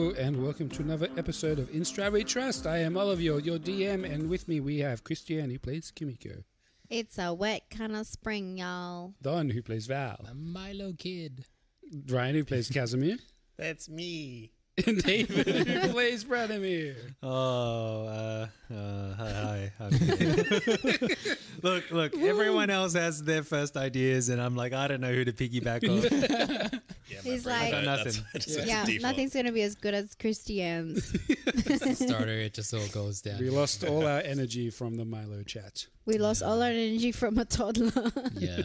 Hello and welcome to another episode of Strahd We Trust. I am Oliver, your DM, and with me we have Christianne, who plays Kimiko. It's a wet kind of spring, y'all. Don, who plays Val. A Milo kid. Ryan, who plays Kazimir. That's me. And David, who plays Branimir. Hi. Look, everyone else has their first ideas, and I'm like, I don't know who to piggyback on. Yeah, He's like, got nothing. Nothing's going to be as good as Christianne's. Starter, it just all goes down. We lost all our energy from the Milo chat. We lost all our energy from a toddler. Yeah.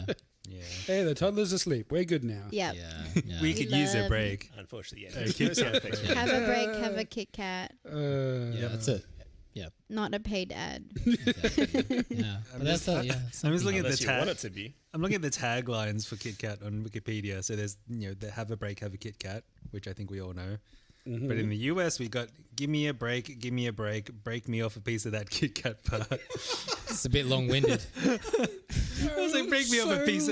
Yeah. Hey, the toddler's asleep. We're good now. Yep. Yeah. We could use a break. Unfortunately, yeah. Have a break, have a Kit Kat. Yeah, that's it. Yeah. Not a paid ad. Yeah. But that's I'm just looking at the Unless you want it to be. I'm looking at the taglines for Kit Kat on Wikipedia. So there's, the have a break, have a Kit Kat, which I think we all know. Mm-hmm. But in the US, we got give me a break, break me off a piece of that Kit Kat bar. It's a bit long-winded. I was like, break me off a piece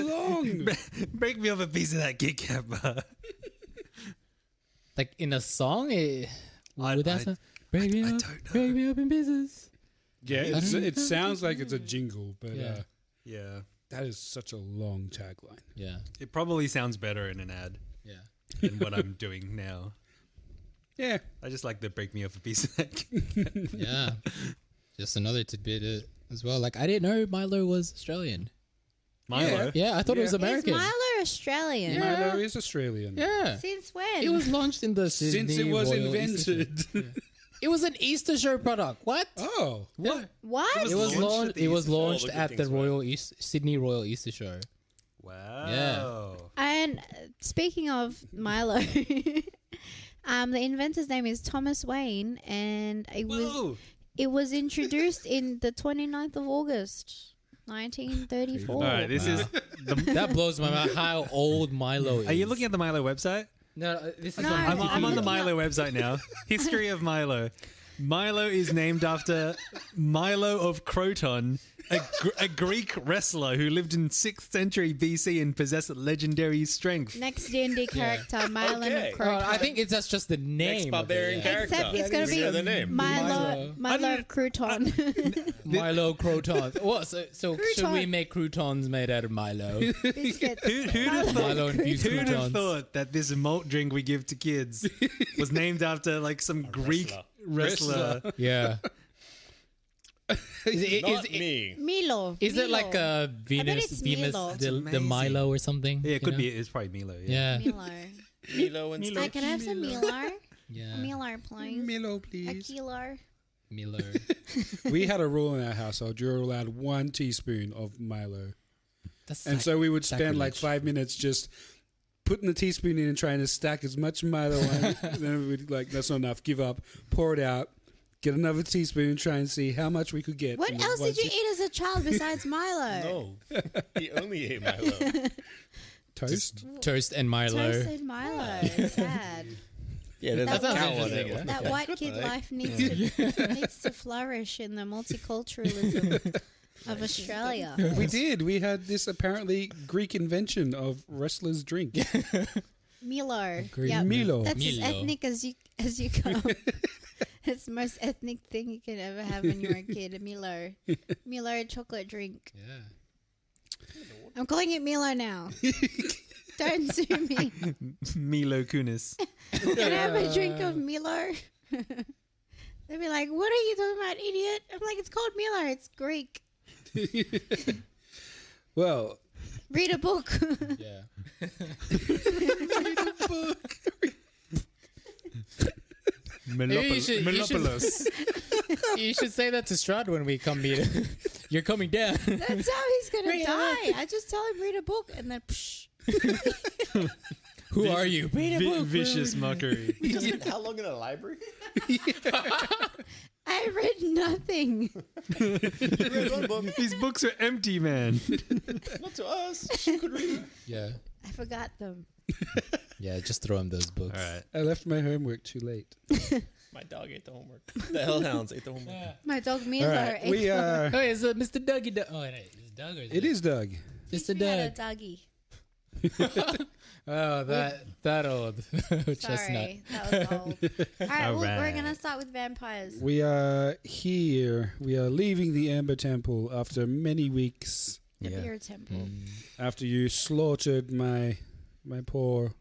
break me off a piece of that Kit Kat bar. Like in a song, break me I up, don't know. break me up in pieces. Yeah, it sounds like it's a jingle, but Yeah. that is such a long tagline. Yeah. It probably sounds better in an ad Yeah. than what I'm doing now. Yeah. I just like the break me off a piece of that Kit Kat. Yeah. Just another tidbit as well. Like, I didn't know Milo was Australian. Milo. Yeah, I thought it was Yeah. American. Is Milo Australian? Milo is Australian. Yeah. Since when? It was launched in the Since it was invented. It was an Easter show product. What? Oh, what? What? It was launched. It was launched All the at good the things, Sydney Royal Easter Show. Wow. And speaking of Milo, the inventor's name is Thomas Wayne, and it was introduced in the 29th of August, 1934. All right, this is. That blows my mind. How old Milo is? Are you looking at the Milo website? No, this is No, on I'm on the looking Milo website now. History of Milo. Milo is named after Milo of Croton, a Greek wrestler who lived in 6th century BC and possessed legendary strength. Next D&D character, Milo Okay. of Croton. I think that's just the name. Next of barbarian it, character. Except it's going to Yeah, the name. be Milo of Crouton. Milo croutons. What? So should Crouton. we make croutons made out of Milo? Biscuits. Who'd have Milo infused Who'd have croutons. thought that this malt drink we give to kids was named after like some Greek wrestler? Yeah. Not me. Milo. Is it Milo. like a Venus, it's Venus, Milo. the amazing. Milo or something? Yeah, it could you be. It's probably Milo. know? Yeah. Yeah. Milo. Milo and Hi, can I have some Milo? Yeah. Milo, please. Milo, A please. kilo. Milo. We had a rule in our household. You were allowed 1 teaspoon of Milo. That's And so we would spend like sacrilege. 5 minutes just putting the teaspoon in and trying to stack as much Milo on it. And then we'd like, that's not enough. Give up. Pour it out. Get another teaspoon. Try and see how much we could get. What from else one did you eat as a child besides Milo? No. He only ate Milo. Toast? Toast and Milo. Toasted Milo. Sad. Yeah, there's That a was cow on interesting, it. yeah. That white kid life needs to flourish in the multiculturalism of Australia. We did. We had this apparently Greek invention of wrestler's drink. Milo. Greek Yep. Milo. That's as Milo. ethnic as you come. It's the most ethnic thing you can ever have when you're a kid. A Milo. Milo chocolate drink. Yeah. I'm calling it Milo now. Don't sue me. Milo Kunis. Can I have a drink of Milo? They'll be like, what are you talking about, idiot? I'm like, it's called Milo. It's Greek. Well, Read a book. Yeah. Maybe you should- Melopolis. You should say that to Strahd when we come meet him. You're coming down. That's how he's going to die. I just tell him, read a book, and then psh. Who are you? Read a book. Vicious mockery. How long in a library? I read nothing. Read one book. These books are empty, man. Not to us. She could read. Yeah. I forgot them. Yeah, just throw him those books. All right. I left my homework too late. My dog ate the homework. The hellhounds ate the homework. My dog Milo. All right. We Oh, is it Mr. Dougie? Oh, wait, is it Doug or is It is Doug. Teach Mr. me how to Doug. doggy. Oh, that old chestnut. Sorry, that was old. All right, All we're right. going to start with vampires. We are here. We are leaving the Amber Temple after many weeks. The Yeah. beer temple. After you slaughtered my poor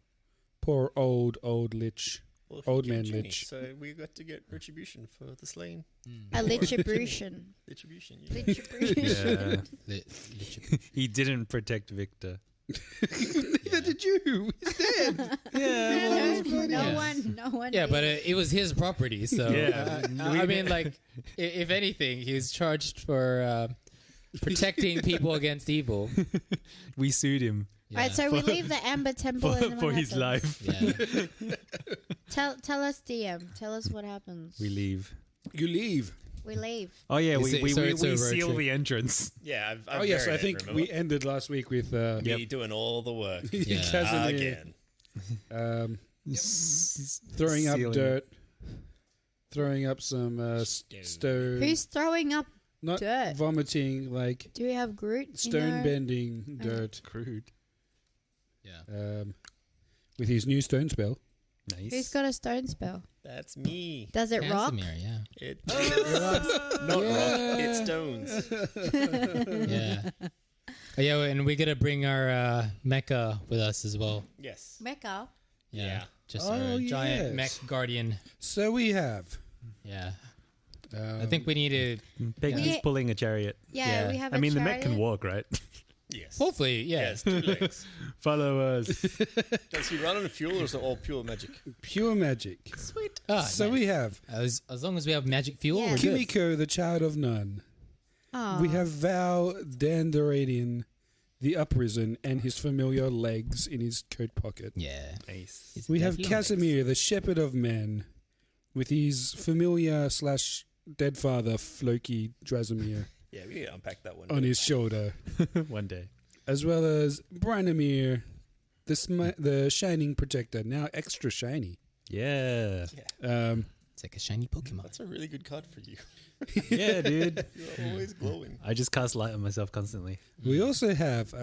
old lich. Well, if Old you man killed Jenny, lich. So we got to get retribution for the slain. A lichibrution. Retribution. Yeah. Lichibrution. Yeah. He didn't protect Victor. Neither did you. He's dead. Yeah. No one. Yeah, did. but it was his property, so Yeah. I mean, like, if anything, he was charged for protecting people against evil. We sued him Yeah. All right, so we leave the Amber Temple and then for what his happens? life. Yeah. Tell us, DM. Tell us what happens. We leave. You leave. We leave. Oh yeah, Is we it- so it's a road seal trip. the entrance. Yeah. I've Oh yes, buried I it, think remember? we ended last week with Me doing all the work Yeah. Kazimir, again. throwing up Sealing. dirt, throwing up some stone, Who's throwing up? not dirt? vomiting, like Do we have Groot? stone bending dirt. Crude. Yeah. With his new stone spell. Nice. Who's got a stone spell? That's me. Does it rock? Kazimir, yeah. It not rock. It stones. Yeah. Oh, yeah, and we gotta bring our mecha with us as well. Yes. Mecha. Yeah. Just Oh, our giant yes. mech guardian. So we have. Yeah. I think we need to. Peggy's Yeah. pulling a chariot. Yeah, we have a I mean, the mech can chariot. walk, right? Yes. Hopefully, yeah. Yes. 2 legs. Follow us. Does he run on fuel or is it all pure magic? Pure magic. Sweet. Ah, So nice. we have As long as we have magic fuel, Yeah. we're good. Kimiko, the child of none. Oh. We have Val Daardendarien, the uprisen, and his familiar legs in his coat pocket. Yeah. Nice. His We have deadly Kazimir, the shepherd of men, with his familiar / dead father, Floki Drasimir, Yeah, we need to unpack that one. on his shoulder, One day. as well as Branimir, the shining protector, now extra shiny. Yeah. It's like a shiny Pokemon. That's a really good card for you. Yeah, dude. You're always glowing. I just cast light on myself constantly. We also have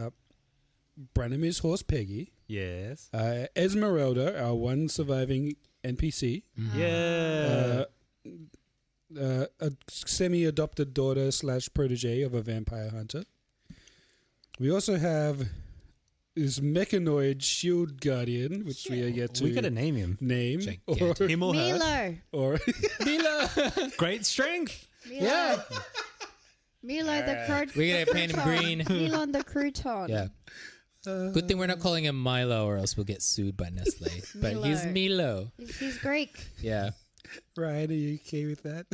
Branimir's horse, Peggy, Yes. Esmeralda, our one surviving NPC, Yeah. a semi-adopted daughter / protege of a vampire hunter. We also have this mechanoid shield guardian, which we are yet to we gotta name him. name, Gigantic. Him or her. Milo. or Great strength. Milo. Yeah. Milo the crouton. We gotta paint him green. Milo the crouton. Yeah. Good thing we're not calling him Milo, or else we'll get sued by Nestle. But he's Milo. He's Greek. Yeah. Ryan, are you okay with that?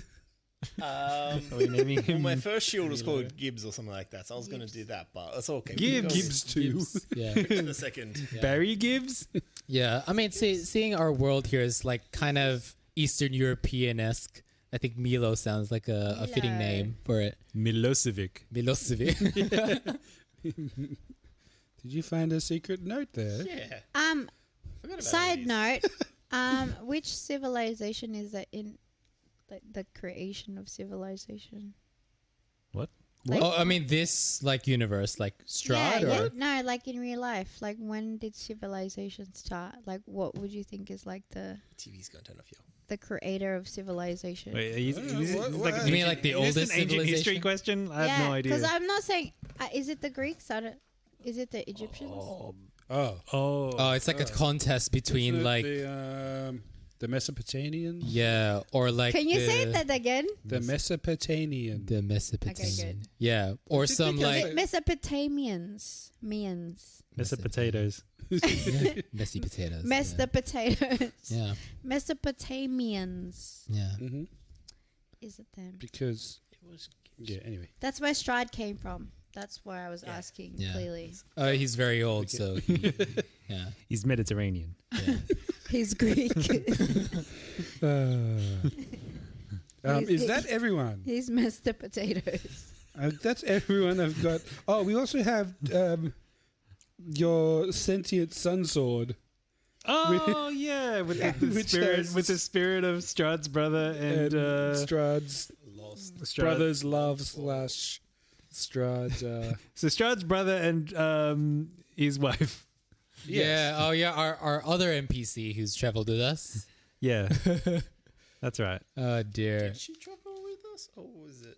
Are we naming Well, him? my first shield was called Gibbs or something like that, so I was going to do that, but that's okay. Gibbs. Gibbs too. Yeah. The second. Barry Gibbs? Yeah. I mean, seeing our world here is like kind of Eastern European-esque. I think Milo sounds like a fitting Milo. name for it. Milosevic. Milosevic. Did you find a secret note there? Yeah. Forgot about Side all these. note. Which civilization is that in? The creation of civilization. What? Like- Oh, I mean, this like universe, like Strahd, yeah, or no, like in real life. Like when did civilization start? Like what would you think is like the TV's going to turn off, yo. creator of civilization? Wait, is this what- like what? You mean like the is this oldest an ancient history civilization? question? I have no idea. Because I'm not saying. Is it the Greeks? Is it the Egyptians? Oh, oh, it's like a contest between Isn't it like the Mesopotamians. yeah, or like Can you the, say that again? The Mesopotamian. the Mesopotamian, Okay, good. yeah, or did some they like say? Mesopotamians. Mesa potatoes. messy potatoes. Mess the potatoes. yeah, Mesopotamians. yeah. Hmm. Is it them? Because It was anyway. That's where Strahd came from. That's why I was asking Yeah. clearly. He's very old, so he, yeah. He's Mediterranean. Yeah. He's Greek. Is that everyone? He's messed the potatoes. That's everyone I've got. Oh, we also have your sentient sun sword. Oh yeah, with the Which spirit, has- with the spirit of Strahd's brother and Strahd's lost. Strahd. brother's love / Strahd's. So Strahd's brother and his wife. Yeah. Oh, yeah. Our other NPC who's traveled with us. Yeah, that's right. Oh dear. Did she travel with us, or was it?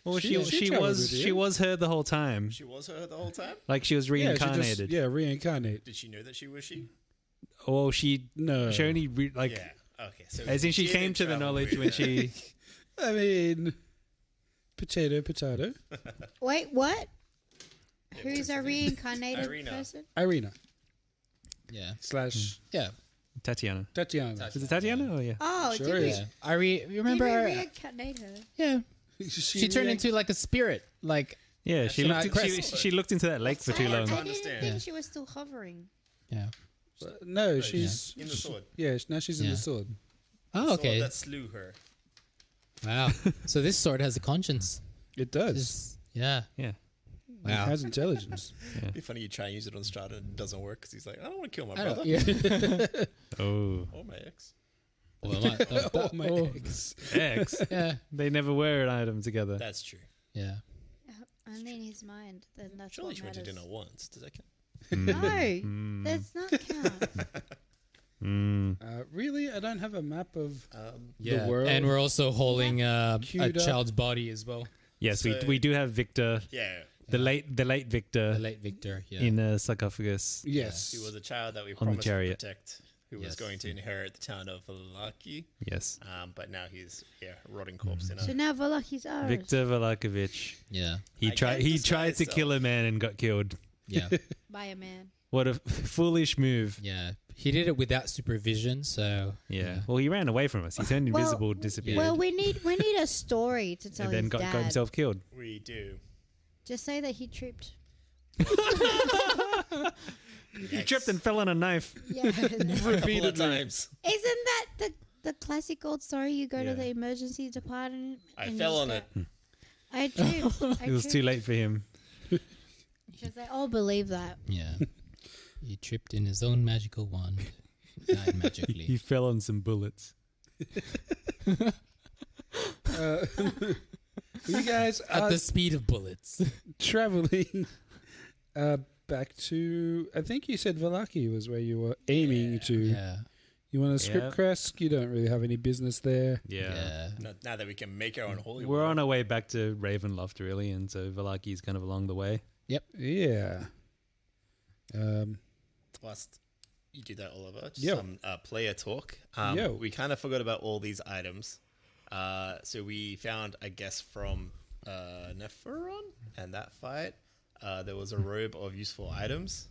Well, She she traveled was with you. she was her the whole time. She was her the whole time. Like she was reincarnated. Yeah, reincarnate. Did she know that she was she? Well, she No. only Yeah. Okay. So as in she did came to the travel knowledge with when her. she. I mean, potato. Wait, what? Who's a reincarnated Irina. person? Irina Yeah. / Yeah. Tatiana. Tatiana. Is it Tatiana? Oh yeah. Oh, Sure did we, is. Yeah. You remember? did we Our, reincarnate her? yeah. She turned into like a spirit. Like Yeah, she not looked. Crest. She looked into that lake for too I long. didn't understand. think Yeah. she was still hovering. yeah. No, she's in the sword. Yeah, now she's in Yeah. the sword. Oh, Sword okay. that slew her. Wow. So this sword has a conscience. It does. Yeah. Yeah. It Wow. has intelligence. It'd be funny you try and use it on Strahd and it doesn't work because he's like, I don't want to kill my I brother don't, yeah. Oh, or my ex. Well, Oh, my ex. X. Yeah. They never were an item together. That's true. Yeah. Only in his mind. Then that's Surely what she went to matters. dinner once. Does that count? No, that's not count. Really? I don't have a map of Yeah. the world. And we're also holding a Queued up. child's body as well. Yes, So- we do have Victor, Yeah. the late Victor, The late Victor. Yeah. in a sarcophagus. Yes. He was a child that we the promised to chariot. protect, who was Yes. going to inherit the town of Valaki. Yes, But now he's rotting corpse in a. So now Valaki's ours. Victor Valakovich. yeah. He I tried. can't He just tried to myself. kill a man and got killed. Yeah. By a man. What a foolish move. Yeah. He did it without supervision, so Yeah. Well, he ran away from us. He turned Well- invisible, disappeared, Well, we need a story to tell and then his got dad. himself killed. We do. Just say that he tripped. He tripped and fell on a knife. Yeah. Isn't A couple of times. that the classic old story? You go Yeah. to the emergency department. I and fell you on go, it. I tripped. It was too late for him. Because they all believe that. yeah. He tripped in his own magical wand. Died magically. He fell on some bullets. You guys At are the speed of bullets. traveling back to. I think you said Valaki was where you were aiming to. Yeah. You want to script Yep. Kresk? You don't really have any business there. Yeah. Now that we can make our own holy We're war. on our way back to Ravenloft, really, and so Valaki's kind of along the way. Yeah. Whilst you do that, Oliver, just Yo. some player talk. Yo. We kind of forgot about all these items. So we found, I guess, from Nephiron and that fight, there was a robe of useful items.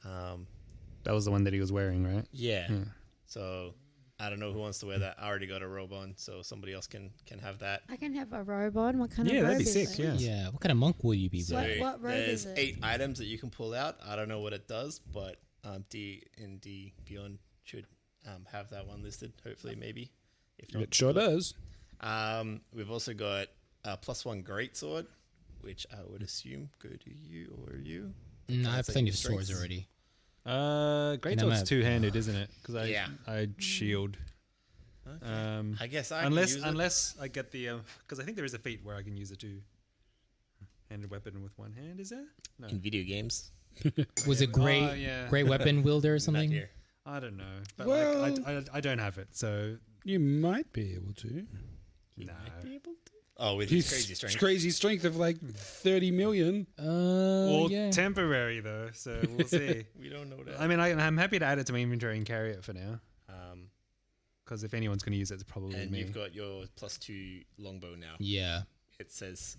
That was the one that he was wearing, right? Yeah. Hmm. So I don't know who wants to wear that. I already got a robe on, so somebody else can have that. I can have a robe on. What kind of Yeah, robe that'd be is sick, it? yeah. Yeah. What kind of monk will you be So wearing? What robe there's is it? 8 items that you can pull out. I don't know what it does, but D Beyond should have that one listed. Hopefully, maybe. If not, It sure does. We've also got a +1 greatsword, which I would assume go to you or you. I have Sounds like plenty your of swords strengths. already. Greatsword's two-handed, isn't it? Because Yeah. I shield. Okay. I guess I unless can use it. unless I get the because I think there is a feat where I can use a two-handed weapon with one hand. Is there? No, in video games. Was it great, Oh, yeah. great weapon wielder or Not something? here. I don't know. But Well- I don't have it, so You might be able to. no. Might be able to. Oh, with his crazy strength. Crazy strength of like 30 million. Well, yeah. temporary though, so we'll see. We don't know that. I mean, I'm happy to add it to my inventory and carry it for now, Um, because if anyone's going to use it, it's probably and me. you've got your +2 longbow now. Yeah. It says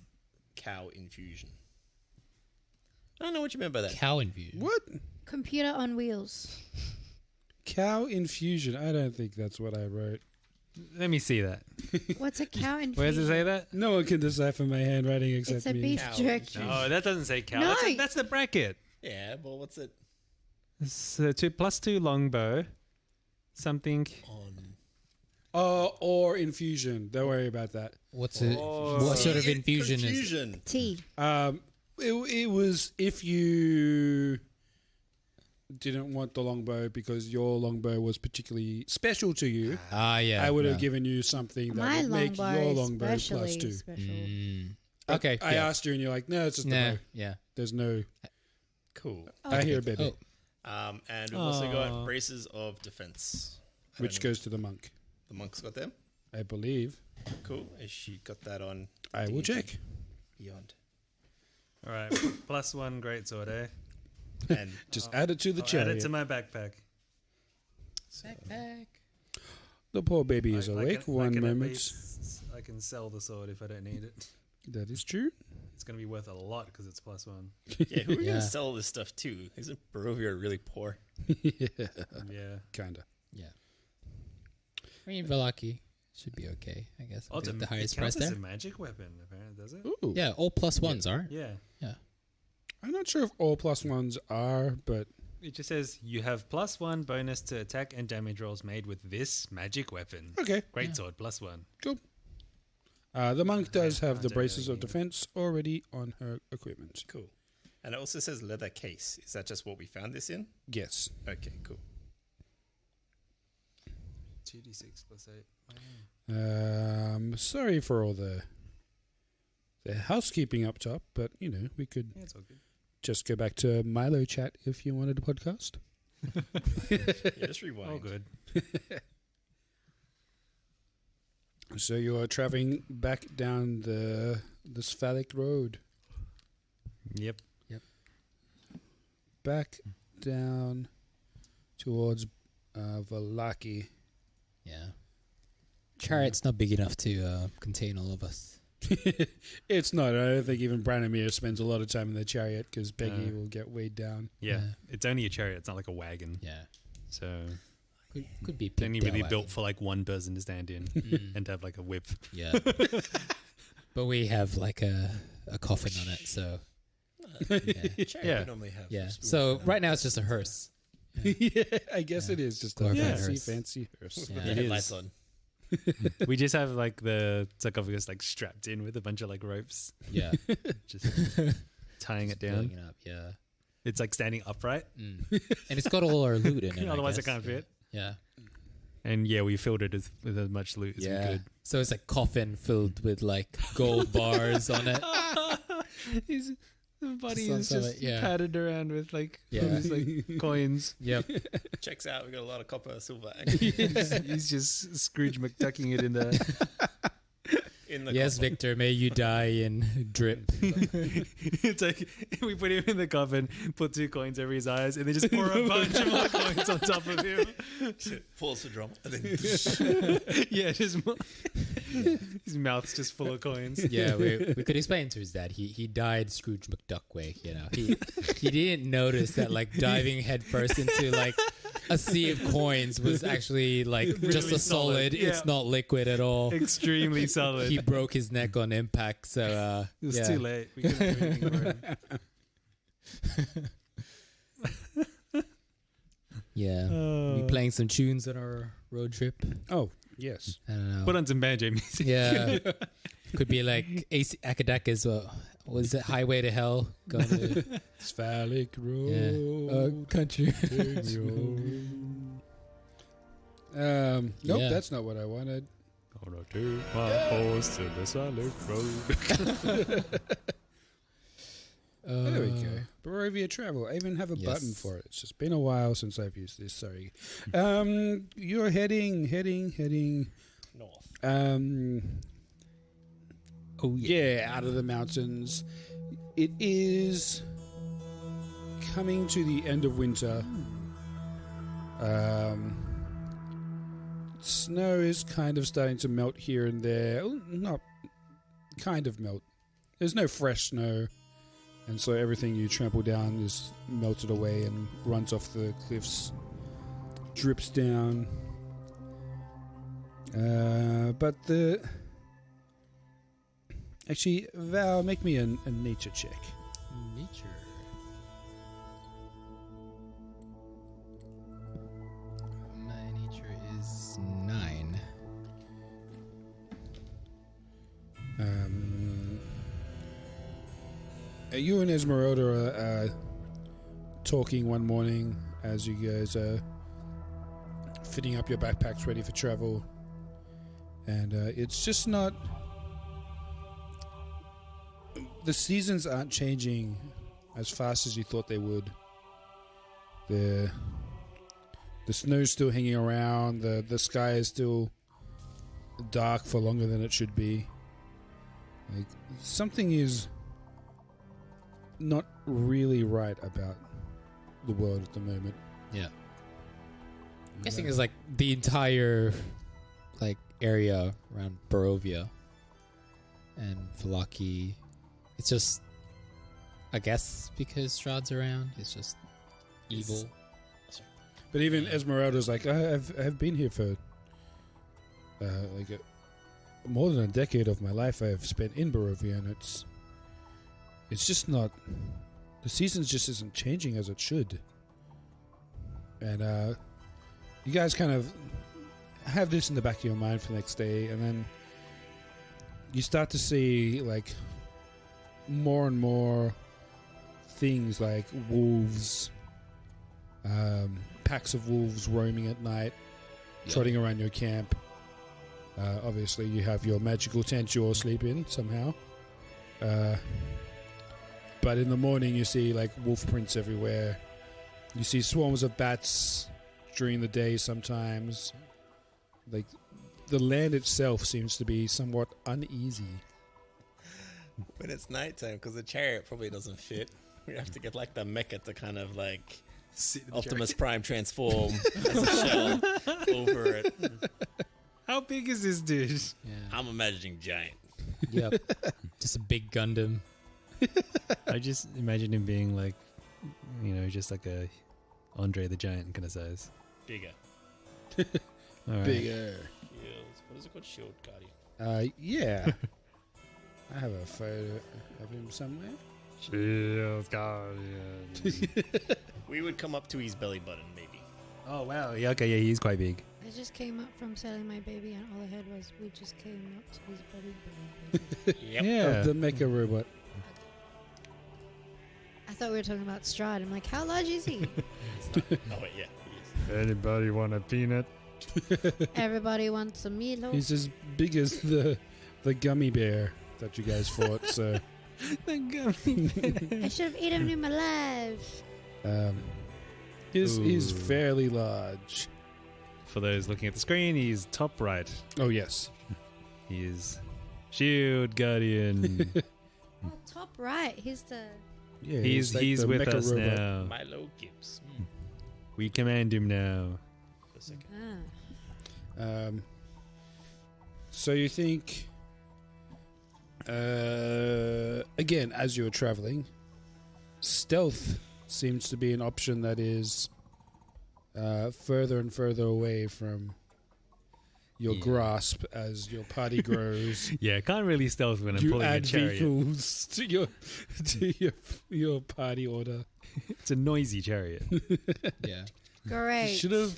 cow infusion. I don't know what you meant by that. Cow infusion. What? Computer on wheels. Cow infusion. I don't think that's what I wrote. Let me see that. What's a cow infusion? Where does it say that? No one can decipher my handwriting except It's a me. beef Cow jerky. infusion. Oh, that doesn't say cow. No. That's the bracket. Yeah, well, what's it So +2 longbow, something. on? Or infusion. Don't worry about that. What's it? Oh. What sort of See, infusion is it? confusion. Tea. It was if you didn't want the longbow because your longbow was particularly special to you, Ah, yeah. I would have yeah. given you something that My would make longbow your is longbow specially +2. special. Mm. But Okay. I yeah. asked you and you're like, no, it's just Nah. the bow. Yeah. There's no. Cool. I hear a baby. Oh, And we've also got braces of defense. Which goes to the monk, The monk's got them. I believe. Cool. Has she got that on? I will check. Beyond. All right, +1 greatsword, eh? And Just add it to the I'll add chariot. it to my backpack. Backpack. The poor baby is I awake. can- I One can at moment. least- I can sell the sword if I don't need it. That is true. It's going to be worth a lot because it's +1. yeah, who are we Yeah. gonna sell this stuff to? Isn't Barovia really poor? Yeah. Kinda. Yeah. I mean, Velaki should be okay, I guess. Oh, The highest it price counts as there. a magic weapon, apparently, does it? Ooh. Yeah, all +1s are. Yeah. Yeah. I'm not sure if all +1s are, but It just says you have +1 bonus to attack and damage rolls made with this magic weapon. okay. Greatsword +1. Cool. The monk does have the I don't braces know of defense already on her equipment. Cool. And it also says leather case. Is that just what we found this in? Yes. Okay, cool. 2d6 +8. Sorry for all the housekeeping up top, but we could Yeah, it's all good. just go back to Milo chat if you wanted a podcast. Yeah, just rewind. All good. So you are traveling back down the Sphalic Road, Yep. back down towards Valaki. Yeah. Chariot's not big enough to contain all of us. It's not. I don't think even Branimir spends a lot of time in the chariot because Peggy No. will get weighed down. Yeah. Yeah. It's only a chariot. It's not like a wagon. Yeah. So Could be it's only picked really out, built for like one person to stand in Mm. and to have like a whip. Yeah. But we have like a coffin on it, so yeah. Chariot Yeah. we normally have. Yeah. spoons So for that. right now it's just a hearse. Yeah, I guess Yeah. it is just a Glorified fancy, hearse. fancy hearse. With Yeah. the It headlights is. on. We just have like the sarcophagus like strapped in with a bunch of like ropes, Yeah. just tying it Building down. it up. Yeah. It's like standing upright. Mm. And it's got all our loot in it. Otherwise I it can't guess. fit. Yeah. And yeah, we filled it with as much loot as we Yeah. could. So it's like coffin filled with like gold bars on it. The body Some is sort of- just yeah. padded around with like Yeah. all these like coins. Yep. Checks out. We got a lot of copper, silver, He's just Scrooge McDucking it in there. in the Yes, coffin. Victor, may you die in drip. It's like we put him in the coffin, put 2 coins over his eyes, and then just pour a bunch of more coins on top of him. Pause for drama. And then Yeah, just his mouth's just full of coins. Yeah, we could explain to his dad. He died Scrooge McDuck way. He didn't notice that like diving headfirst into like a sea of coins was actually like just a solid. Yeah. It's not liquid at all. Extremely solid. He broke his neck on impact. So It was yeah. too late. We couldn't do anything for him. Yeah, we playing some tunes on our road trip. Oh, yes. I don't know. Put on some banjo music. Yeah, could be like AC Akadaka's. Was it Highway to Hell? Going to Sphalic yeah. Road. Country. Nope, Yeah. that's not what I wanted. On a two-mile horse to the solid road. There we go. Barovia Travel. I even have a button Yes. for it. It's just been a while since I've used this. Sorry. You're heading. north. Oh yeah, out of the mountains. It is coming to the end of winter. Snow is kind of starting to melt here and there. Oh, not kind of melt. There's no fresh snow, and so everything you trample down is melted away and runs off the cliffs, drips down. But actually, Val, make me a nature check. Nature. My nature is 9. You and Esmeralda are talking one morning as you guys are fitting up your backpacks ready for travel, and it's just not. The seasons aren't changing as fast as you thought they would. The snow's still hanging around. The sky is still dark for longer than it should be. Like, something is not really right about the world at the moment. Yeah. I'm guessing it's like the entire like area around Barovia and Vallaki. It's just, I guess, because Strahd's around, it's just evil. But even Esmeralda's like, I've been here for more than a decade of my life I've spent in Barovia, and it's just not, the seasons just isn't changing as it should. And you guys kind of have this in the back of your mind for the next day, and then you start to see like more and more things like wolves, packs of wolves roaming at night, trotting around your camp. Obviously, you have your magical tent you all sleep in somehow. But in the morning, you see like wolf prints everywhere. You see swarms of bats during the day sometimes. Like, the land itself seems to be somewhat uneasy. When it's nighttime, because the chariot probably doesn't fit, we have to get like the mecha to kind of like Optimus Prime transform as a shell over it. How big is this dude? Yeah. I'm imagining giant. Yep. Just a big Gundam. I just imagine him being like, you know, just like a Andre the Giant kind of size. Bigger. All right. Bigger. Shields. What is it called? Shield Guardian. Yeah. I have a photo of him somewhere. Shield Guardian. We would come up to his belly button, maybe. Oh, wow. Yeah, okay, yeah, he's quite big. I just came up from selling my baby, and all I heard was, we just came up to his belly. Yep. Yeah. The mecha robot. I thought we were talking about Strahd. I'm like, how large is he? Oh, wait, yeah. He is. Anybody want a peanut? Everybody wants a Milo. He's as big as the gummy bear that you guys fought, so... The gummy bear. I should have eaten him alive. He's fairly large. For those looking at the screen, he's top right. Oh, yes. He is Shield Guardian. Oh, top right. He's the... Yeah, he's like the with mecha us robot. now. Milo Gibbs. We command him now. For a second. So you think, again, as you're traveling, stealth seems to be an option that is further and further away from your grasp as your party grows. Yeah, can't really stealth when I'm You pulling a add chariot. vehicles to your party order. It's a noisy chariot. Yeah. Great. Should have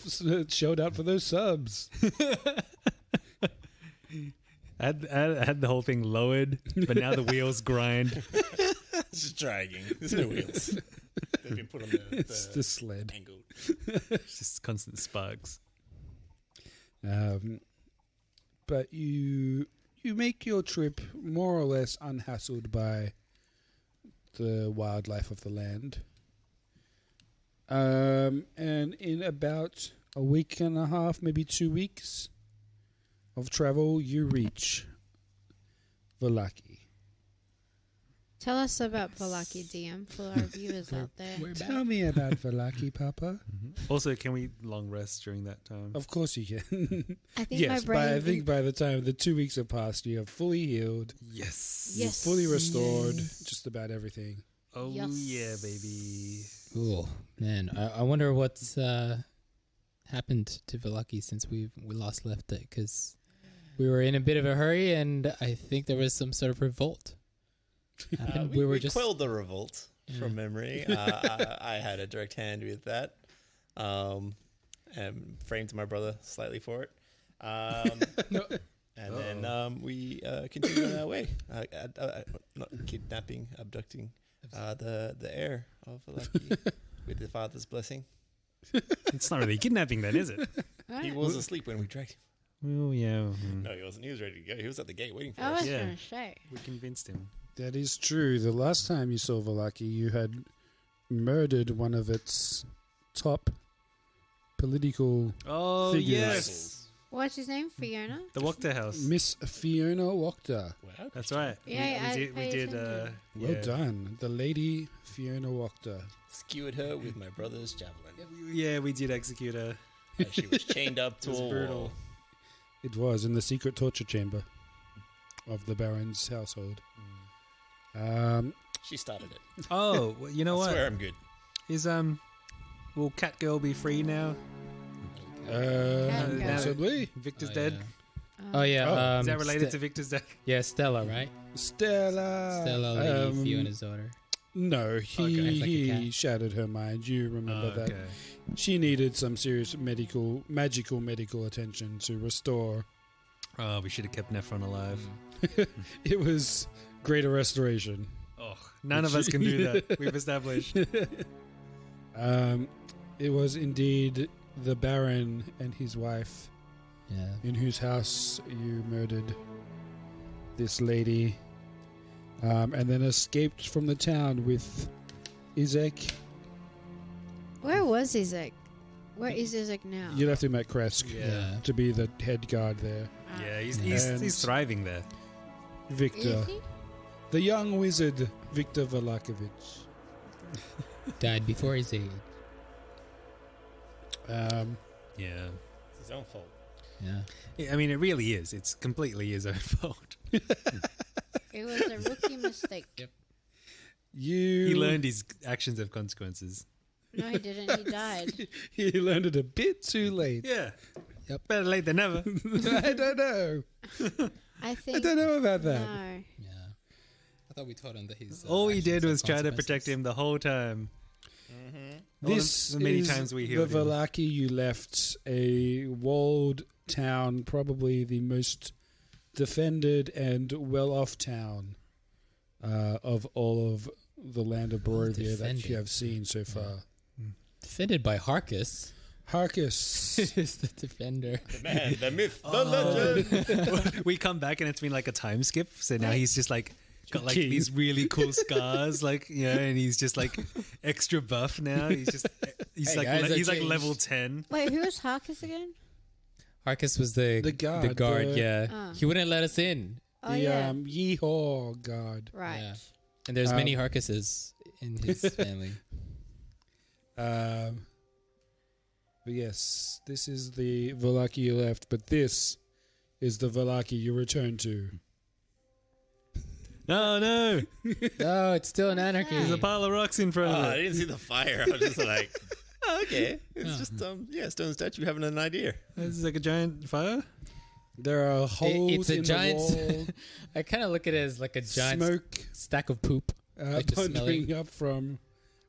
showed out for those subs. I had the whole thing lowered, but now the wheels grind. It's just dragging. There's no wheels. They've been put on It's the sled. angle. It's just constant sparks. But you make your trip more or less unhassled by the wildlife of the land. And in about a week and a half, maybe 2 weeks of travel, you reach Vallaki. Tell us about Vallaki, DM, for our viewers out there. Tell me about Vallaki, Papa. Also, can we long rest during that time? Of course you can. I think Yes, my brain... but I think by the time the 2 weeks have passed, you have fully healed. Yes. You're Yes. fully restored. Just about everything. Oh, Yes. yeah, baby. Cool. Man, I wonder what's happened to Vallaki since we last left it, because we were in a bit of a hurry, and I think there was some sort of revolt. We quelled the revolt from Yeah. memory. I had a direct hand with that. And framed my brother slightly for it. And then we continued on our way. Not kidnapping, abducting the heir of Vallaki with the father's blessing. It's not really kidnapping then, is it? He was asleep when we dragged him. Well, yeah. No, he wasn't. He was ready to go. He was at the gate waiting for I us. was Yeah. going to say. We convinced him. That is true. The last time you saw Vallaki, you had murdered one of its top political Oh, figures. yes. What's his name? Fiona? The Wachter House. Miss Fiona Wachter. Wow. That's right. Yeah, we did. Well yeah. done. The lady Fiona Wachter. Skewered her with my brother's javelin. Yeah, we did execute her. As she was chained up to It was a brutal. wall. It was in the secret torture chamber of the Baron's household. She started it. Oh, well, you know I swear what? I'm good. Is will Catgirl be free now? Catgirl. Possibly. Victor's Oh, dead. yeah. Oh yeah. Oh, Is that related to Victor's death? Yeah, Stella, right? Stella. Stella, Lady Fiona's daughter. No, Okay. Like a he cat. shattered her mind. You remember that. Okay. She needed some serious magical medical attention to restore. Oh, we should have kept Nephron alive. It was greater restoration. Oh, none of us can do that. We've established. It was indeed the Baron and his wife Yeah. in whose house you murdered this lady, and then escaped from the town with Izek. Where was Izek? Where is Izek now? You left him at Kresk Yeah. to be the head guard there. Ah. Yeah, And- he's thriving there. Victor, Is he? the young wizard Victor Valakovich. Died before his age. Yeah. It's his own fault. Yeah. I mean, it really is. It's completely his own fault. It was a rookie mistake. He learned his actions have consequences. No, he didn't. He died. He learned it a bit too late. Yeah. Yep. Better late than never. I don't know. I think. I don't know about that. No. Yeah. I thought we taught him that his. All he did actions have was try to protect consequences. him the whole time. This the many is times we the healed him. Valaki you left, a walled town, probably the most defended and well-off town of all of the land of Barovia that defended. you have seen so far. Defended by Harkus. Harkus. is the defender. The man, the myth, the legend. We come back and it's been like a time skip. So now he's just like got like King. these really cool scars, like and he's just like extra buff now. He's Hey, like guys, I he's like changed. level 10. Wait, who was Harkus again? Harkus was the guard, guard, the- yeah. Ah. He wouldn't let us in. Oh, The yeah. Yeehaw God. Right. Yeah. And there's many Harkuses in his family. But yes, this is the Valaki you left, but this is the Valaki you return to. No, no, No, it's still an anarchy. there's a pile of rocks in front Oh, of I it. didn't see the fire. I was just like, oh, okay. It's just, stone statue having an idea. This is like a giant fire. There are holes it's a in giant the wall. I kind of look at it as like a giant Smoke stack of poop. Like just pondering smelling. up from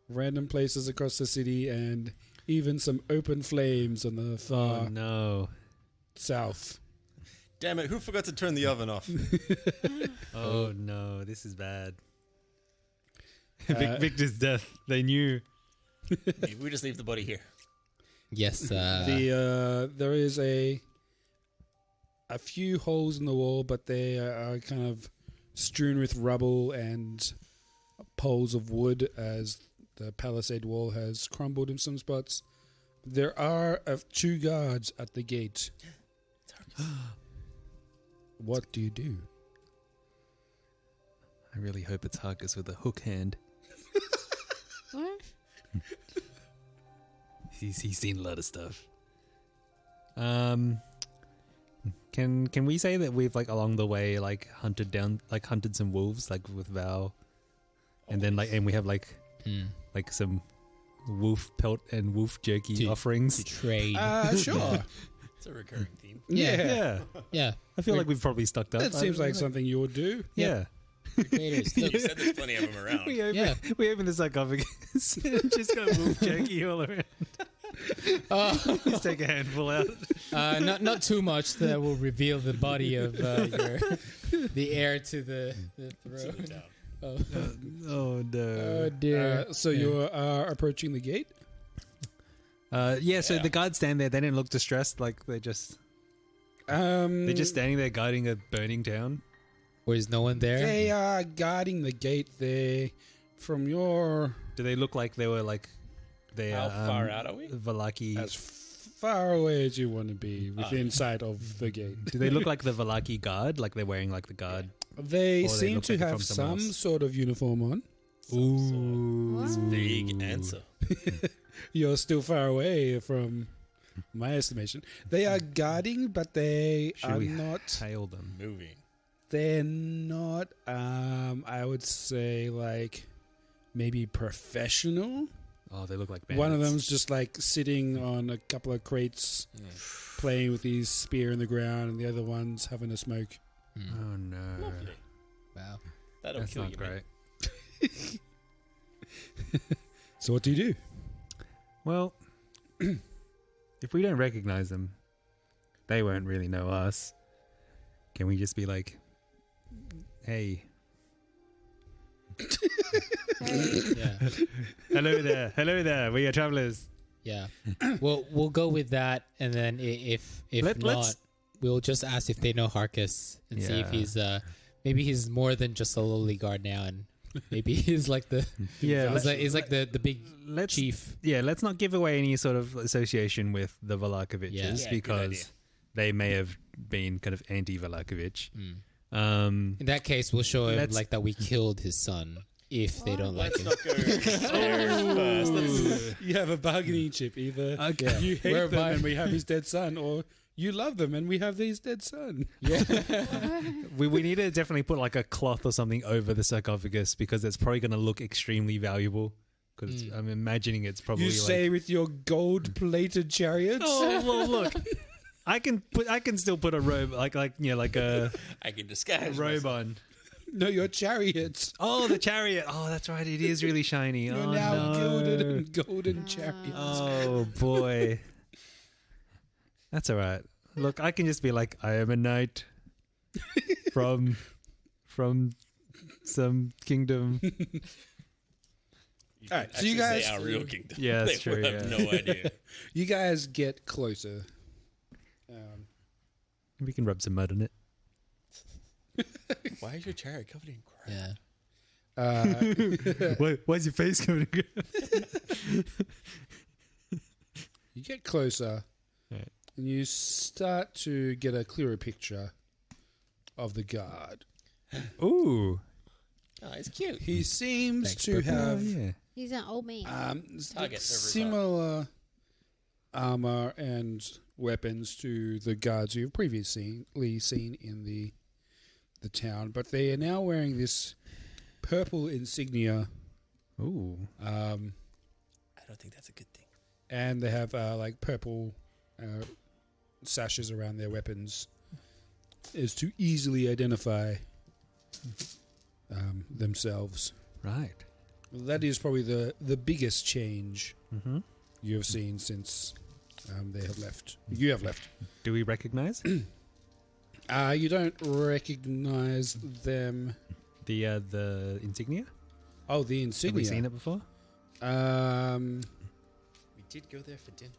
random places across the city, and even some open flames on the Oh far no. south. Damn it, who forgot to turn the oven off? Oh no, this is bad. Uh, Victor's death. They knew. Maybe we just leave the body here. Yes. There is a few holes in the wall, but they are kind of strewn with rubble and poles of wood as the palisade wall has crumbled in some spots. There are 2 guards at the gate. What do you do? I really hope it's Harkus with a hook hand. What? He's seen a lot of stuff. Can we say that we've like along the way hunted some wolves like with Val, and then and we have like some wolf pelt and wolf jerky To offerings. trade. Sure. It's a recurring theme. Yeah, Yeah. I feel like we've probably stocked up. That seems like something you would do. Yeah. Traders. You said there's plenty of them around. We open, Yeah. we open the sarcophagus and just got wolf jerky all around. Just take a handful out. Not too much that will reveal the body of the heir to the throne. Oh. Oh no. Oh dear. So you are approaching the gate? So the guards stand there. They didn't look distressed. Like they're just standing there guarding a burning town. Or is no one there? They are guarding the gate there. From your... Do they look like they were like They How are, far out are we? Valaki. As far away as you want to be within sight of the gate. Do they look like the Valaki guard? Like they're wearing like the guard? They Or they seem look to like they're have from somewhere some else. sort of uniform on. Ooh. Vague answer. You're still far away from my estimation. They are guarding, but they Should are we not. tail them? Moving. They're not. I would say like maybe professional. Oh, they look like bandits. One of them's just like sitting on a couple of crates, playing with his spear in the ground, and the other one's having a smoke. Oh no. Lovely. Wow. That'll That's kill not you, great. man. So what do you do? Well, if we don't recognize them, they won't really know us. Can we just be like, hey, Yeah. hello there, we are travelers. Yeah. We'll go with that, and then if Let's- not, we'll just ask if they know Harkus and see if Yeah. he's maybe he's more than just a lowly guard now, and maybe he's like the Yeah, he's like the big let's chief. Yeah, let's not give away any sort of association with the Valakoviches Yeah. Yeah, good idea. because they may have been kind of anti-Valakovich. In that case, we'll show him Let's- like that we killed his son if they don't like Let's him. not go there first. Let's- You have a bargaining chip. Either Okay. you hate We're them bi- and we have his dead son, or you love them and we have his dead son. we need to definitely put like a cloth or something over the sarcophagus because it's probably going to look extremely valuable. Because I'm imagining it's probably You like, say with your gold-plated chariots. oh well, look, I can still put a robe like a I can disguise robe myself. on. No, your chariots. Oh, the chariot. Oh, that's right. It is really shiny. You're oh now no. gilded and golden chariots. Oh boy. That's all right. Look, I can just be like, I am a knight from some kingdom. You All right, can so you actually guys- say our real kingdom. Yeah, that's They true, will have yeah. no idea. You guys get closer. We can rub some mud on it. Why is your chariot covered in crap? Yeah. Why is your face coming? You get closer, Right. and you start to get a clearer picture of the guard. Ooh. Oh, it's cute. He seems Thanks, to Purple. Oh, have yeah. He's an old man. Targets every similar armor and weapons to the guards you've previously seen in the town, but they are now wearing this purple insignia, Ooh. I don't think that's a good thing. and they have like purple sashes around their weapons, is to easily identify themselves. Right. That is probably the biggest change Mm-hmm. you have seen since they have left. You have left. Do we recognize You don't recognize them. the insignia? Oh, the Have insignia. we seen it before? We did go there for dinner.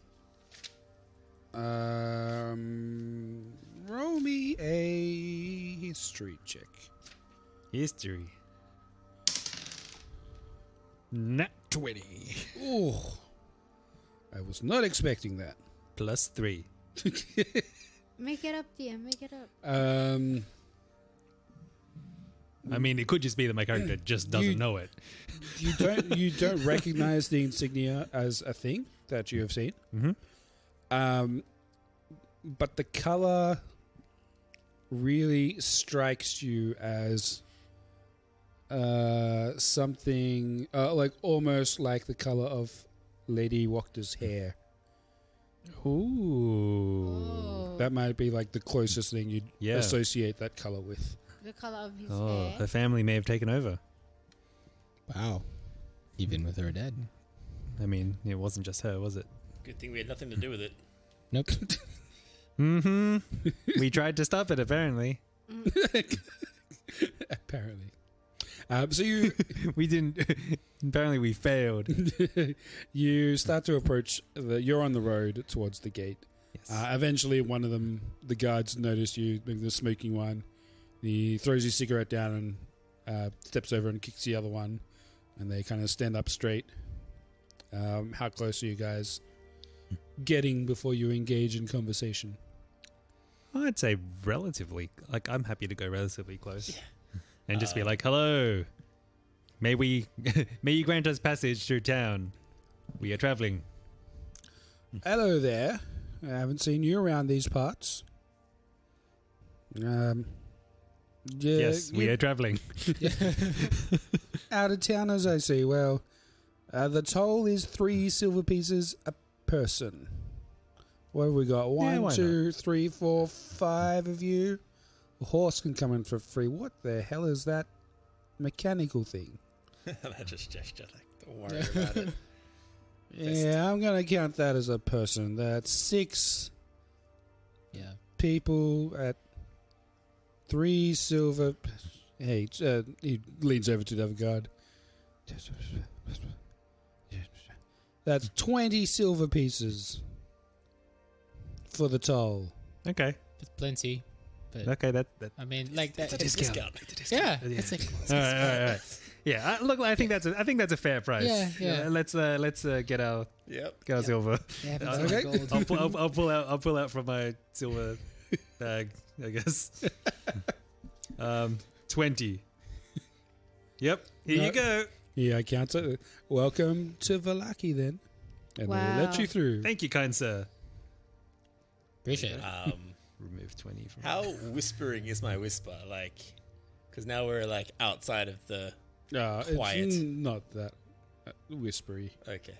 Roll me a history check. History. Nat 20. Oh, I was not expecting that. Plus 3. Make it up, dear. Make it up. I mean, it could just be that my character just You- doesn't know it. You don't recognize the insignia as a thing that you have seen. Mm-hmm. But the color really strikes you as something like almost like the color of Lady Wachter's hair. Ooh. Oh. That might be like the closest thing you'd Yeah. associate that color with. The color of his Oh, hair. her family may have taken over. Wow. Even with her dead. I mean, it wasn't just her, was it? Good thing we had nothing to do with it. Nope. Mm-hmm. We tried to stop it, apparently. Apparently. So you We didn't. Apparently, we failed. you start to approach. You're on the road towards the gate. Yes. Eventually, one of them, the guards, notice you, the smoking one. He throws his cigarette down and steps over and kicks the other one, and they kind of stand up straight. How close are you guys getting before you engage in conversation? I'd say relatively. Like, I'm happy to go relatively close, and just be like, "Hello, may you grant us passage through town? We are traveling." Hello there. I haven't seen you around these parts. Yes, we are traveling. Out of towners, I see. Well, the toll is 3 silver pieces a person. What have we got? Yeah, why 1, 2, 3, 4, 5 of you. A horse can come in for free. What the hell is that mechanical thing? I just gesture like, don't worry about it. Yeah, I'm going to count that as a person. That's 6 people at 3 silver. Hey, he leans over to the other guard. That's 20 silver pieces for the toll. Okay. It's plenty. But Okay. That. I mean, like that. It's a discount. Yeah. It's like, All right. Yeah. Look, I think that's a fair price. Yeah. Let's get our Yep. silver. yeah, but Okay. it's like gold. I'll pull out from my silver bag, I guess. 20. Yep. Here you go. Yeah, I count it. Welcome to Valaki then. And we'll let you through. Thank you, kind sir. Appreciate it. Remove 20 from How whispering is my whisper? Like, because now we're like outside of the. Quiet. It's not that whispery Okay.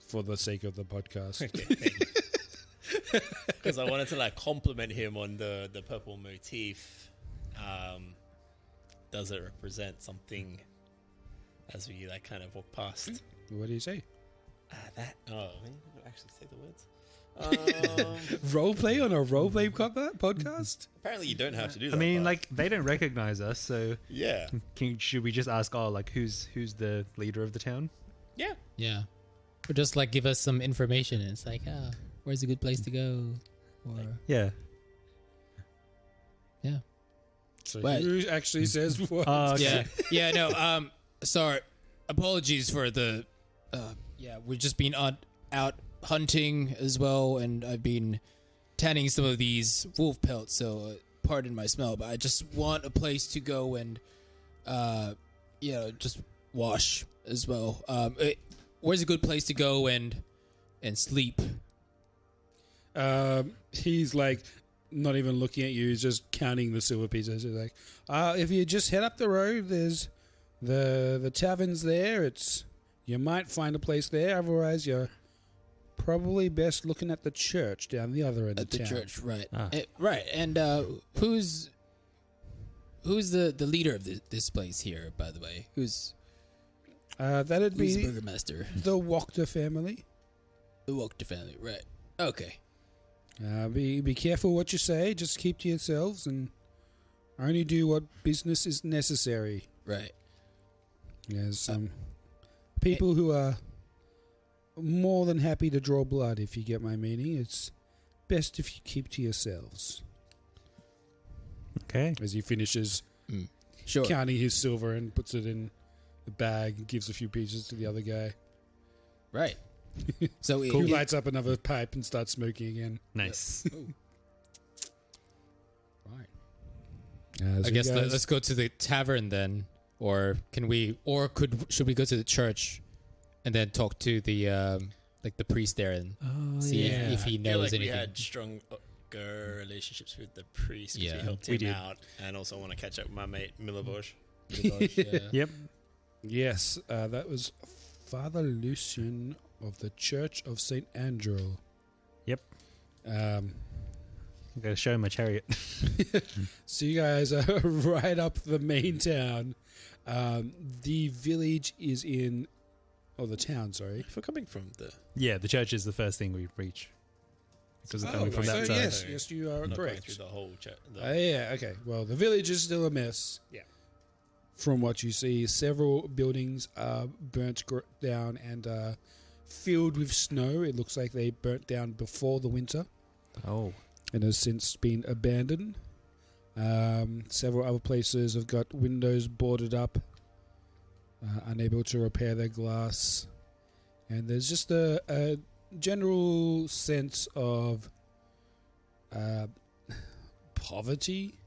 for the sake of the podcast. Okay. Because I wanted to like compliment him on the purple motif. Does it represent something as we like kind of walk past? What do you say? That. Oh, I mean, I actually say the words. Roleplay on a roleplay podcast? Apparently, you don't have to do that. I mean, but- like, they don't recognize us, so yeah, should we just ask, who's the leader of the town? yeah. Yeah. Or just like give us some information. It's like, where's a good place to go? Or Yeah. yeah. So What? who actually says what? Okay. Yeah. No. Sorry. Apologies for the. We've just been out hunting as well, and I've been tanning some of these wolf pelts. So pardon my smell, but I just want a place to go and, just wash as well. Where's a good place to go and sleep? He's like not even looking at you, he's just counting the silver pieces. He's like, if you just head up the road, there's the taverns there. You might find a place there, otherwise you're probably best looking at the church down the other end At of the town. church, right? Ah. Right. And who's the leader of this place here? By the way, who's That'd the be burgomaster? the Wachter family. The Wachter family, right? Okay. Be careful what you say. Just keep to yourselves and only do what business is necessary. Right. There's some people who are more than happy to draw blood, if you get my meaning. It's best if you keep to yourselves. Okay. As he finishes Sure. counting his silver and puts it in the bag and gives a few pieces to the other guy. Right. So Who lights up another pipe and starts smoking again. Nice. Right. I guess let's go to the tavern then, or should we go to the church and then talk to the the priest there and see if he I feel knows like anything? we had stronger relationships with the priest. 'Cause Yeah, we helped we him did. out, and also want to catch up with my mate Milivosh. Yep. Yes, that was Father Lucian of the Church of St. Andrew. Yep. Um, I'm going to show him my chariot. So you guys are right up the main town. The village is in... Oh, the town, sorry. If we're coming from the Yeah, the church is the first thing we reach. Because we're coming from so that side. yes, you are not going correct. through the whole chat. Yeah, okay. Well, the village is still a mess. Yeah. From what you see, several buildings are burnt down and filled with snow. It looks like they burnt down before the winter Oh. and has since been abandoned. Several other places have got windows boarded up, unable to repair their glass. And there's just a general sense of poverty.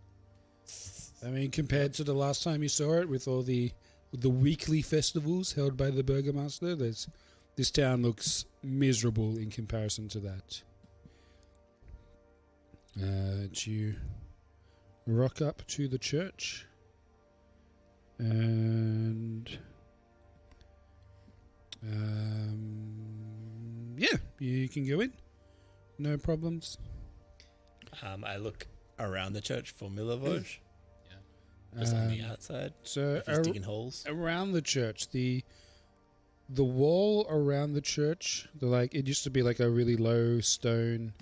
I mean, compared to the last time you saw it, with all the weekly festivals held by the Burgomaster, this town looks miserable in comparison to that. You rock up to the church, and yeah, you can go in. No problems. I look around the church for Milovaj. Just on the outside. So if he's digging holes. Around the church, the wall around the church, it used to be like a really low stone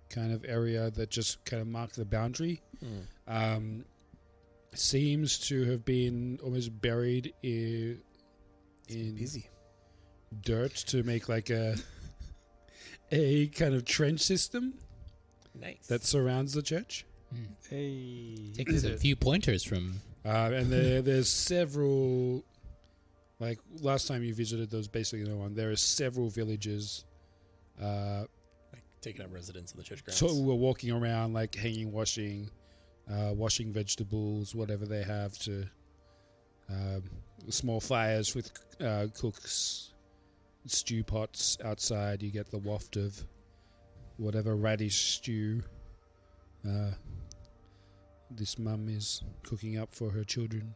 kind of area that just kind of marked the boundary. Seems to have been almost buried in dirt to make like a kind of trench system. Nice. That surrounds the church. Hey, Taking some few pointers from. And there's several. Like last time you visited, there was basically no one. There are several villages. Taking up residence on the church grounds. So we're walking around, like hanging, washing vegetables, whatever they have to. Small fires with cooks, stew pots outside. You get the waft of whatever radish stew this mum is cooking up for her children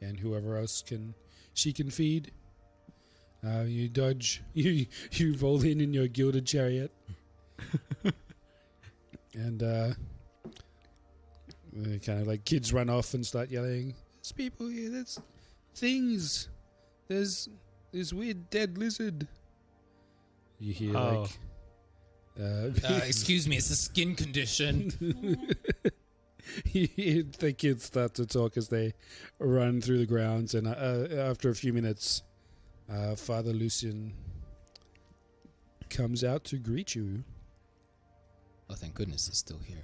and whoever else she can feed. You dodge. You roll in your gilded chariot, and kind of like kids run off and start yelling. There's people here. There's things. There's this weird dead lizard. You hear Excuse me, it's a skin condition. The kids start to talk as they run through the grounds, and after a few minutes, Father Lucian comes out to greet you. Oh, thank goodness it's still here.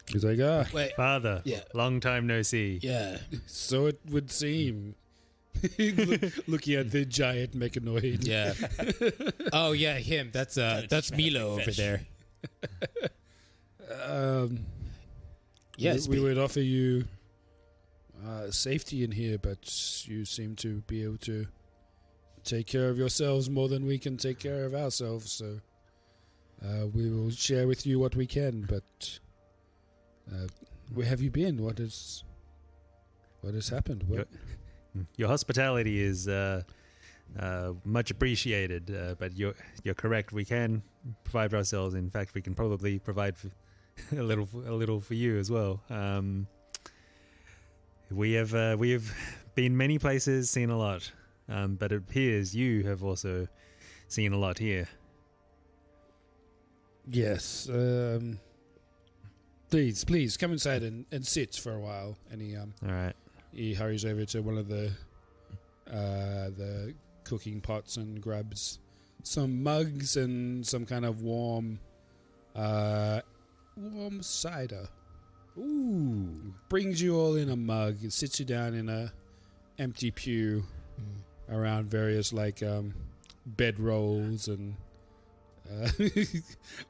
He's like, Wait, Father, long time no see. yeah. So it would seem. Looking at the giant mechanoid. Yeah. Oh, yeah, him. That's Milo over there. Yes, we would offer you safety in here, but you seem to be able to take care of yourselves more than we can take care of ourselves. So we will share with you what we can. But where have you been? What has happened? Your hospitality is much appreciated, but you're correct. We can provide for ourselves. In fact, we can probably provide a little for you as well. We have been many places, seen a lot, but it appears you have also seen a lot here. Yes. Please come inside and sit for a while. And all right. he hurries over to one of the cooking pots and grabs some mugs and some kind of warm cider. Ooh! Brings you all in a mug. It sits you down in a empty pew around various bed rolls and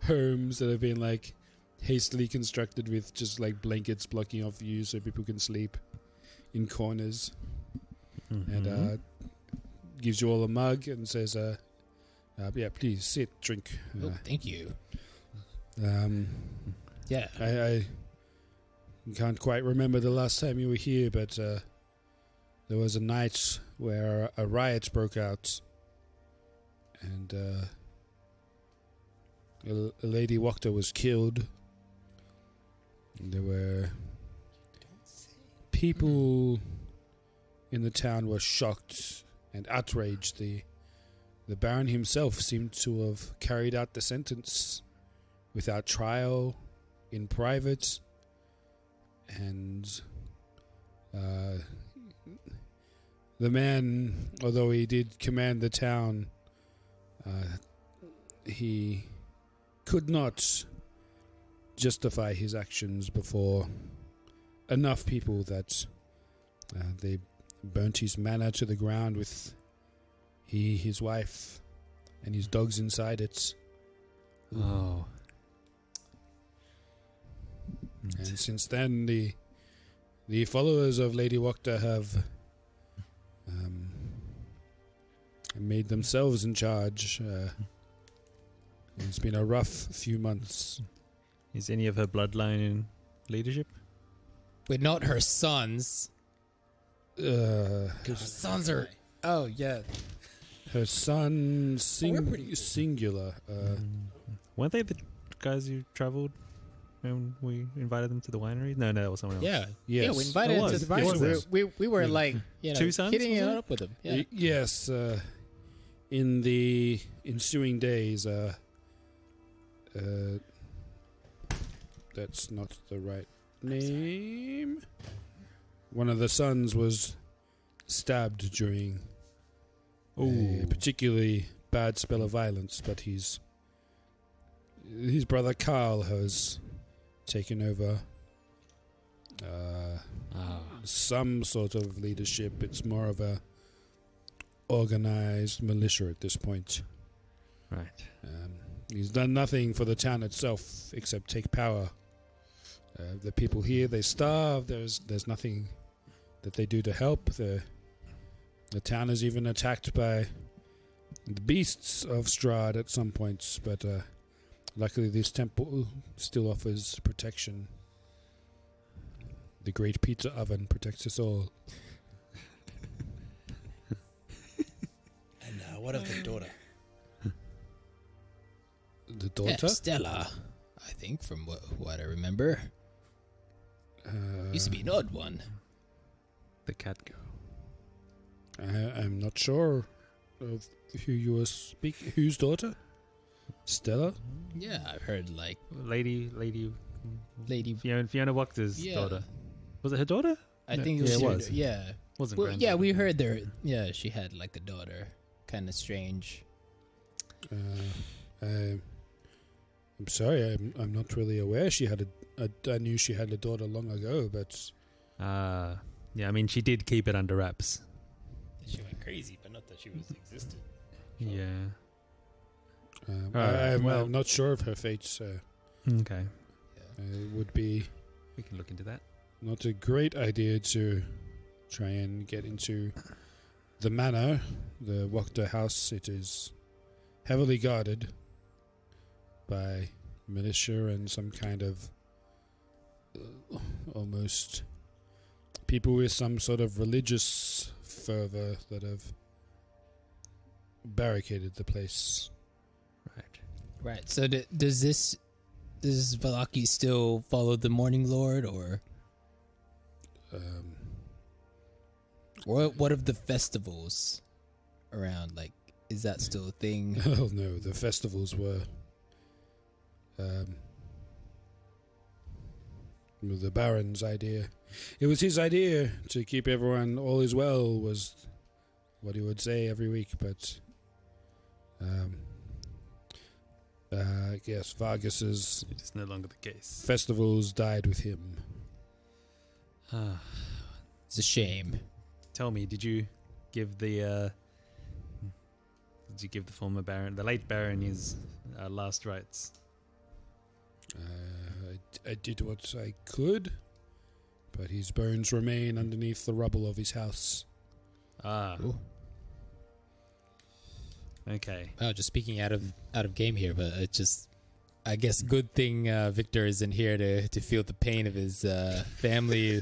homes that have been hastily constructed with just blankets blocking off view so people can sleep in corners. And gives you all a mug and says, please sit, drink. Thank you. Yeah. I can't quite remember the last time you were here, but there was a night where a riot broke out, and a lady Wachter was killed. And there were people in the town were shocked and outraged. The Baron himself seemed to have carried out the sentence without trial, in private, and the man, although he did command the town, he could not justify his actions before enough people that they burnt his manor to the ground with He, his wife, and his dogs inside it. Oh. And since then, the followers of Lady Wakta have made themselves in charge. It's been a rough few months. Is any of her bloodline in leadership? But not her sons. Her sons are... Oh, yeah. Her son, singular. Weren't they the guys who travelled when we invited them to the winery? No, that was someone else. Yeah. Yes. Yeah, we invited him to the Yes, winery. We were like, Two sons, hitting was it it? up with him. Yeah. Yes. In the ensuing days, that's not the right name. One of the sons was stabbed during a particularly bad spell of violence, but his brother Carl has taken over some sort of leadership. It's more of a organized militia at this point. Right. He's done nothing for the town itself except take power. The people here, they starve. There's nothing that they do to help. The town is even attacked by the beasts of Strahd at some points, but luckily this temple still offers protection. The great pizza oven protects us all. And what of the daughter? The daughter? Yeah, Stella, I think, from what I remember. Used to be an odd one. The cat girl. I'm not sure of who you were speaking. Whose daughter? Stella? Yeah, I've heard like Lady Fiona Wakta's Yeah. daughter. Was it her daughter? I No. think it Yeah, was. it was. Yeah. Wasn't Well, granddaughter. yeah, we heard there. Yeah, she had like a daughter. Kind of strange. I'm sorry, I'm not really aware. She had I knew she had a daughter long ago, but yeah, I mean, she did keep it under wraps. She went crazy, but not that she was existed. Yeah. I'm well- not sure of her fate. So Okay. it would be We can look into that. not a great idea to try and get into the manor, the Wakta house. It is heavily guarded by militia and some kind of almost people with some sort of religious fervor that have barricaded the place. Right. Right. So does Valaki still follow the Morning Lord, or what of the festivals around? Like, is that still a thing? Oh no, the festivals were the Baron's idea. It was his idea to keep everyone all is well, was what he would say every week, but yes, Vargas's It is no longer the case. festivals died with him. It's a shame. Tell me, did you give the former Baron, the late Baron, his last rites? I did what I could, but his bones remain underneath the rubble of his house. Ooh. Okay. Oh, just speaking out of game here, but it's just, I guess, good thing Victor isn't here to feel the pain of his family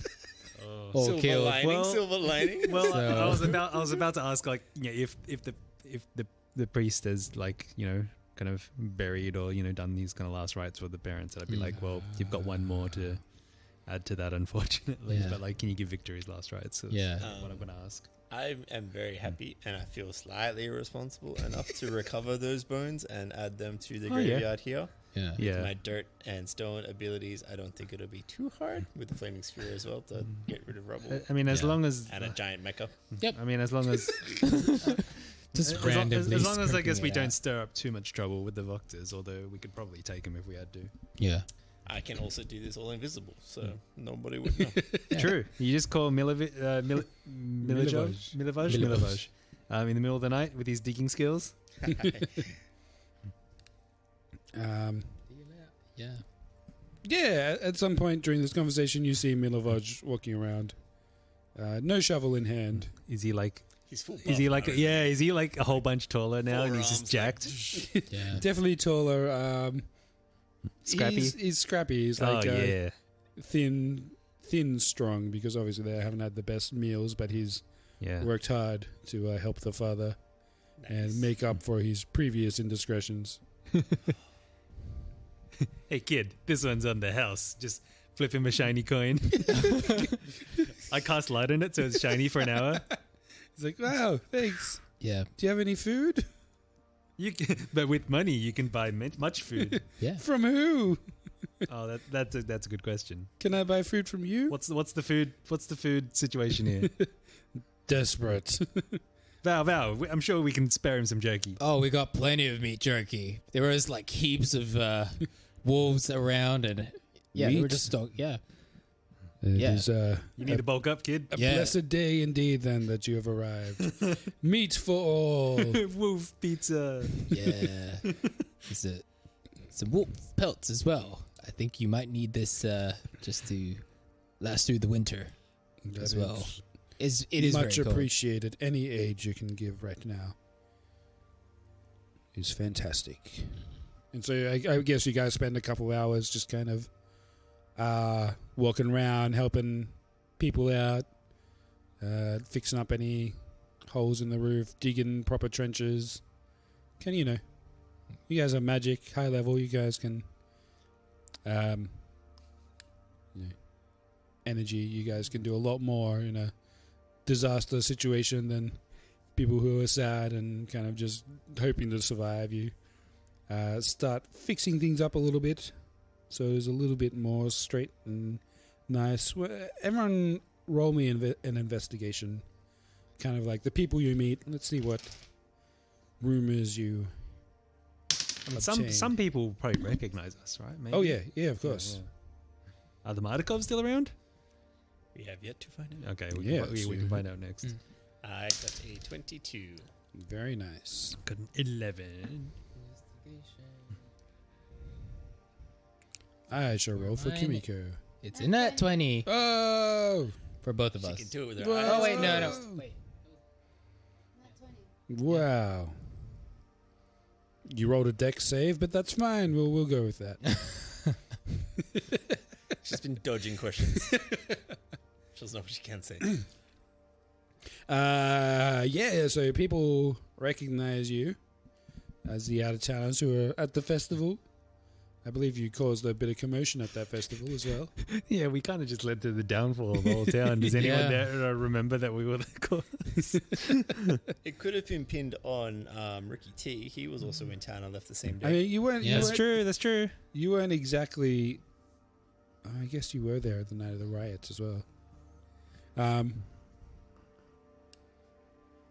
all Silver killed. lining, Well- silver lining. Well, So- I was about to ask, like, if the priest has, like, kind of buried or done these kind of last rites for the parents, I'd be like, well, you've got one more to add to that, unfortunately. Yeah. But, like, can you give Victor his last rites? That's Yeah. what I'm going to ask. I am very happy, and I feel slightly responsible enough to recover those bones and add them to the Oh, yeah. graveyard here. Yeah. With Yeah. my dirt and stone abilities, I don't think it'll be too hard with the flaming sphere as well to get rid of rubble I mean, as Yeah. long as and a giant mecha. I mean, as long as Just as randomly. long as I guess sprinkling we it don't out. stir up too much trouble with the Voctors, although we could probably take them if we had to. Yeah. I can also do this all invisible, so nobody would know. Yeah. True. You just call Milivoj, in the middle of the night with his digging skills. Yeah. Yeah, at some point during this conversation, you see Milovaj walking around, no shovel in hand. Is he like? He's full. Is he like? Is he like a whole bunch taller now? And he's just jacked. Yeah. Definitely taller. Scrappy. He's scrappy. He's like yeah. thin, strong. Because obviously they haven't had the best meals, but he's worked hard to help the father and make up for his previous indiscretions. Hey kid, this one's on the house. Just flip him a shiny coin. I cast light on it so it's shiny for an hour. He's like, wow, thanks. Yeah. Do you have any food? But with money, you can buy much food. Yeah. From who? Oh, that's a good question. Can I buy food from you? What's the food situation here? Desperate. Val, I'm sure we can spare him some jerky. Oh, we got plenty of meat jerky. There was like heaps of wolves around, and they were Meat? just It Yeah. is You need to bulk up, kid. a Yeah. blessed day indeed then that you have arrived. Meat for all. Wolf pizza. yeah. Some wolf pelts as well. I think you might need this just to last through the winter as That well. is It is much very cold. appreciated. Any aid you can give right now is fantastic. And so I guess you guys spend a couple hours just kind of walking around, helping people out, fixing up any holes in the roof, digging proper trenches. You guys are magic, high level. You guys can, energy. You guys can do a lot more in a disaster situation than people who are sad and kind of just hoping to survive. You start fixing things up a little bit. So it's a little bit more straight and nice. Everyone roll me an investigation. Kind of like the people you meet. Let's see what rumors you obtain. Some people probably recognize us, right? Maybe? Oh, yeah, of course. Yeah. Are the Mardikovs still around? We have yet to find out. Okay, we can find out next. I got a 22. Very nice. Got an 11. I shall roll for Mine- Kimiko. It's in that 20 Oh! for both of She us. can do it with her Whoa. eyes. Oh, wait, no. Wait. Wow. You rolled a dex save, but that's fine. We'll go with that. She's been dodging questions. She doesn't know what she can say. So people recognize you as the out-of-towners who are at the festival. I believe you caused a bit of commotion at that festival as well. Yeah, we kind of just led to the downfall of the whole town. Does anyone Yeah. there remember that we were the cause? It could have been pinned on Ricky T. He was also in town and left the same day. I mean, you weren't. Yeah. you That's weren't- true. That's true. You weren't exactly. I guess you were there the night of the riots as well. I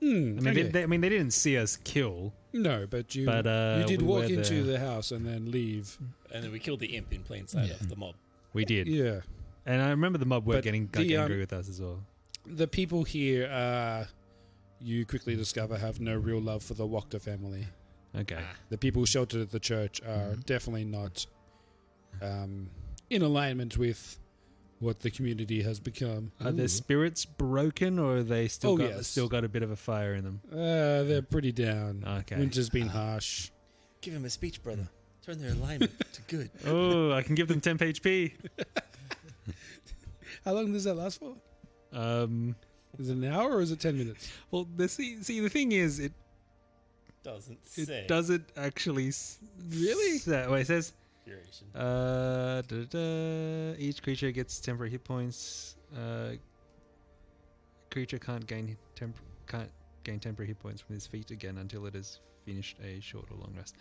mean, okay. they didn't see us kill. No, but you did we walk were into there. the house and then leave. And then we killed the imp in plain sight of the mob. We did. Yeah. And I remember the mob were But getting the, angry with us as well. The people here, you quickly discover, have no real love for the Wachter family. Okay. The people sheltered at the church are definitely not in alignment with what the community has become. Are their spirits broken, or are they still yes. got a bit of a fire in them? They're pretty down. Okay. Winter's been harsh. Give him a speech, brother. Turn their alignment to good. Oh, I can give them temp HP. How long does that last for? Is it an hour or is it 10 minutes? Well, the thing is, it Doesn't say. doesn't actually Really? It says Duration. each creature gets temporary hit points. Creature can't gain temporary hit points from his feet again until it has finished a short or long rest.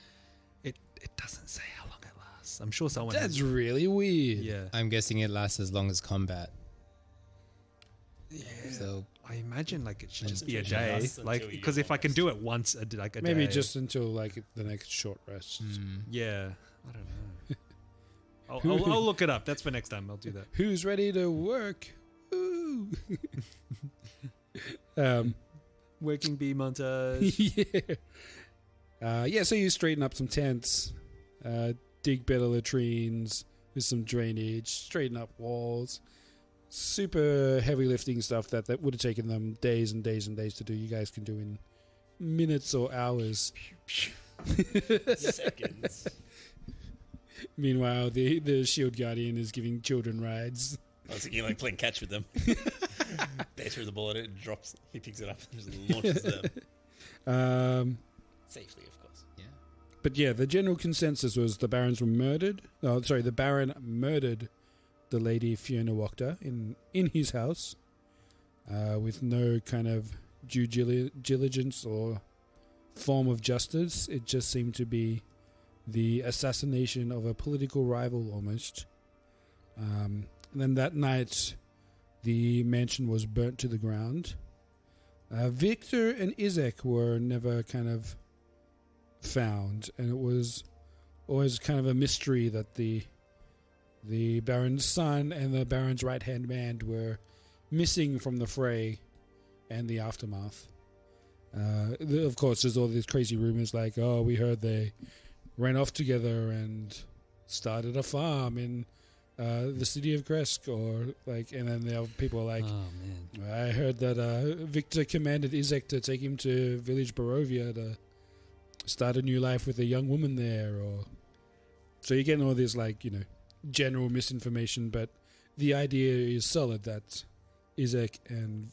It doesn't say how long it lasts. I'm sure someone. That's has, really weird. yeah. I'm guessing it lasts as long as combat. Yeah. So I imagine like it should Just just be a until it day, lasts like until you because if I can almost- do it once a day. Maybe just until like the next short rest. Yeah, I don't know. I'll look it up. That's for next time. I'll do that. Who's ready to work? Ooh. working bee montage. Yeah. So you straighten up some tents, dig better latrines with some drainage, straighten up walls. Super heavy lifting stuff that would have taken them days and days and days to do. You guys can do in minutes or hours. Seconds. Meanwhile, the shield guardian is giving children rides. I was thinking like playing catch with them. They throw the ball at it, it drops. He picks it up and just launches them. Safely, of course. Yeah. But yeah, the general consensus was the barons were murdered. Oh, sorry, the baron murdered the lady Fiona Wachter in his house with no kind of due diligence or form of justice. It just seemed to be the assassination of a political rival almost. And then that night, the mansion was burnt to the ground. Victor and Izek were never kind of found, and it was always kind of a mystery that the Baron's son and the Baron's right-hand man were missing from the fray and the aftermath. Of course, there's all these crazy rumors like, oh, we heard they ran off together and started a farm in the city of Kresk, or like, and then there are people like, Oh man. I heard that Victor commanded Izek to take him to village Barovia to start a new life with a young woman there, or so you're getting all this like, you know, general misinformation, but the idea is solid that Izek and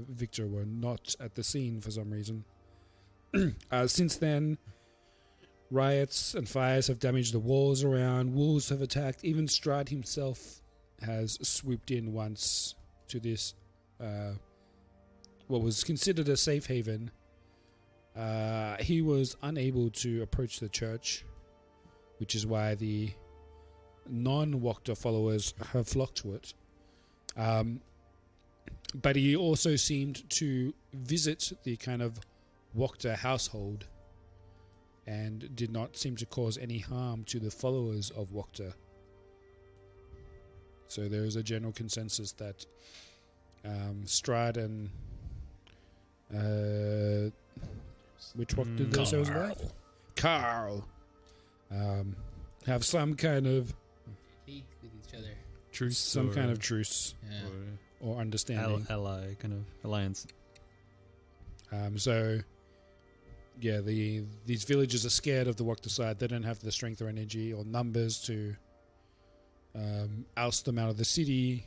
Victor were not at the scene for some reason. Since then, riots and fires have damaged the walls around, wolves have attacked, even Strahd himself has swooped in once to this, what was considered a safe haven. He was unable to approach the church, which is why the non-Wachter followers have flocked to it. But he also seemed to visit the kind of Wachter household and did not seem to cause any harm to the followers of Wachter. So there is a general consensus that Strahd and which Wachter did they say was right? Carl have some kind of Speak with each other. Truce. some kind of truce Yeah. or understanding. Ally kind of alliance. So, yeah, these villagers are scared of the Wachter side. They don't have the strength or energy or numbers to oust them out of the city.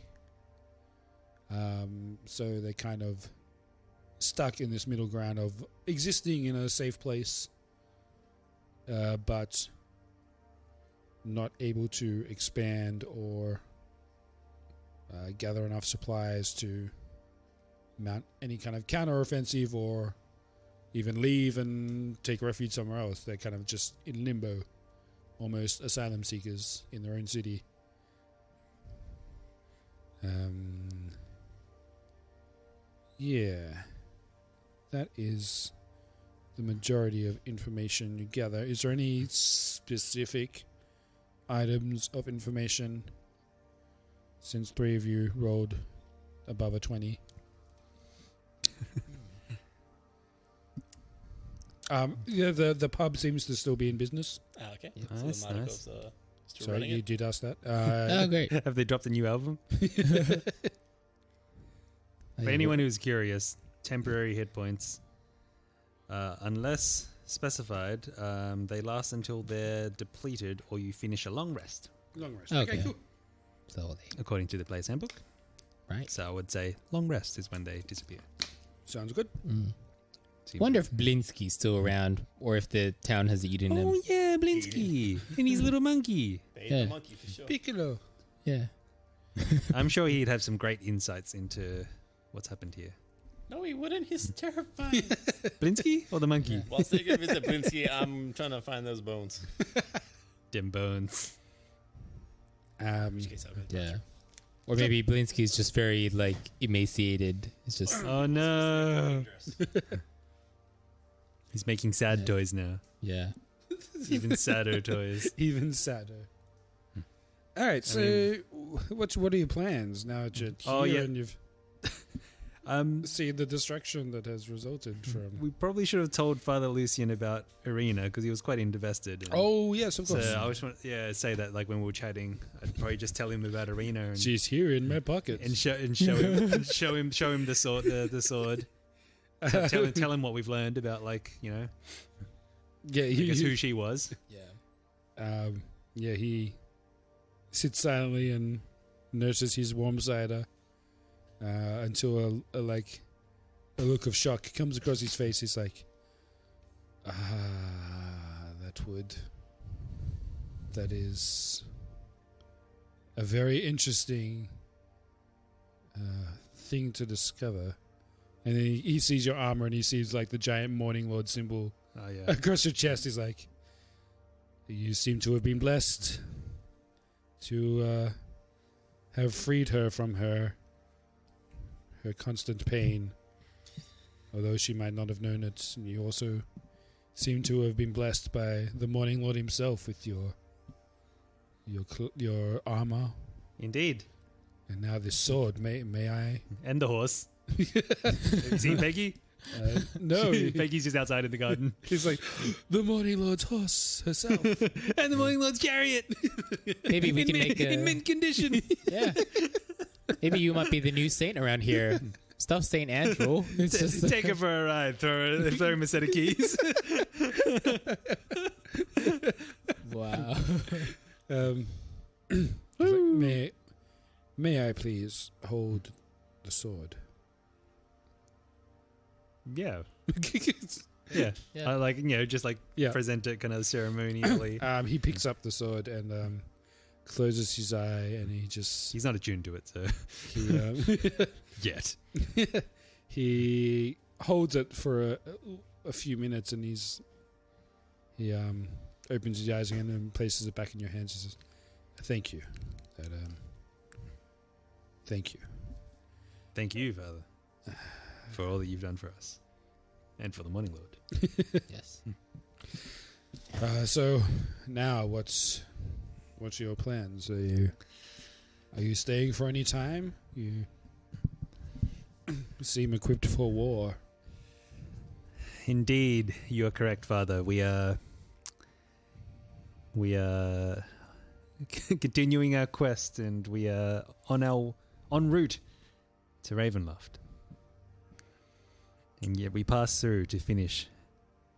So they're kind of stuck in this middle ground of existing in a safe place, but not able to expand or gather enough supplies to mount any kind of counter-offensive or even leave and take refuge somewhere else. They're kind of just in limbo, almost asylum seekers in their own city. Yeah, that is the majority of information you gather. Is there any specific items of information, since three of you rolled above a 20? Yeah, the pub seems to still be in business. Okay. Nice, So the nice. Marcos are still Sorry, running you it. did ask that. Oh, great. Have they dropped a new album? For anyone who's curious, temporary hit points, unless specified, they last until they're depleted or you finish a long rest, Long rest. Okay. Okay, cool. So according to the player's handbook. right. So I would say long rest is when they disappear. Sounds good. So Wonder if Blinsky's still around, or if the town has eaten him. Oh yeah, Blinsky and his little monkey. They ate Yeah. the monkey for sure. Piccolo. Yeah. I'm sure he'd have some great insights into what's happened here. No, he wouldn't. He's terrifying. Blinsky or the monkey? Whilst they go visit Blinsky, I'm trying to find those bones. Dim bones. In which case I would Yeah. Or maybe Blinsky's just very, like, emaciated. It's just, Oh no. He's making sad toys now. yeah. Even sadder toys. Even sadder. All right, so what are your plans now that you're here Oh, yeah. and you've... See the destruction that has resulted from. We probably should have told Father Lucian about Irina because he was quite invested. Oh yes, of course. So I just want, say that like when we were chatting, I'd probably just tell him about Irina and She's here in my pocket. and show him show him the sword. The sword. Tell him what we've learned about, like, you know, Yeah, who she was. Yeah. He sits silently and nurses his warm cider until a look of shock comes across his face. He's like, that is a very interesting thing to discover. And then he sees your armor and he sees like the giant Morning Lord symbol Oh yeah. across your chest. He's like, you seem to have been blessed to have freed her from her constant pain, although she might not have known it. And you also seem to have been blessed by the Morning Lord himself with your armor, Indeed. and now this sword. May I? And the horse. Have you seen Peggy? No. Peggy's just outside in the garden. He's like, the Morning Lord's horse herself. And the Morning Lord's chariot. Maybe we can make in mint condition. Yeah. Maybe you might be the new saint around here. Stuff Saint Andrew. It's just Take her for a ride. Throw him a set of keys. wow. He's like, may I please hold the sword? Yeah. Yeah. Yeah. I like, you know, just like Yeah. present it kind of ceremonially. He picks up the sword and closes his eye, and he just He's not attuned to it, so yet. he holds it for a few minutes, and he opens his eyes again and places it back in your hands and says, "Thank you. Thank you." Thank you, Father, for all that you've done for us, and for the Morning Lord. Yes. So now, what's your plans? Are you staying for any time? You seem equipped for war. Indeed, you are correct, Father. We are continuing our quest, and we are en route to Ravenloft. And yet we pass through to finish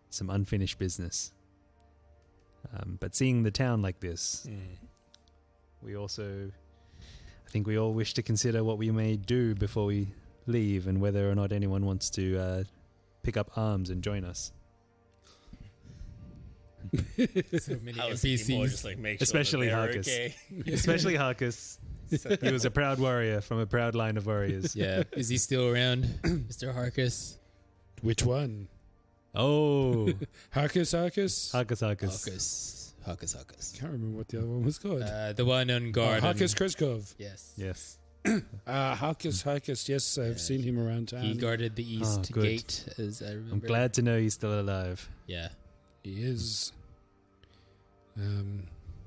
some unfinished business. But seeing the town like this, we also, I think we all wish to consider what we may do before we leave, and whether or not anyone wants to pick up arms and join us. So many I was thinking more NPCs. just like make sure Especially that they're Harkus. okay. Especially Harkus. He was a proud warrior from a proud line of warriors. Yeah. Is he still around, Mr. Harkus? Which one? Oh, Harkus? Harkus. Can't remember what the other one was called. The one on guard. Harkus Kreskov. Yes. yes. Harkus. Yes, I've seen him around town. He guarded the east good. gate, as I remember. I'm glad to know he's still alive. Yeah. He is.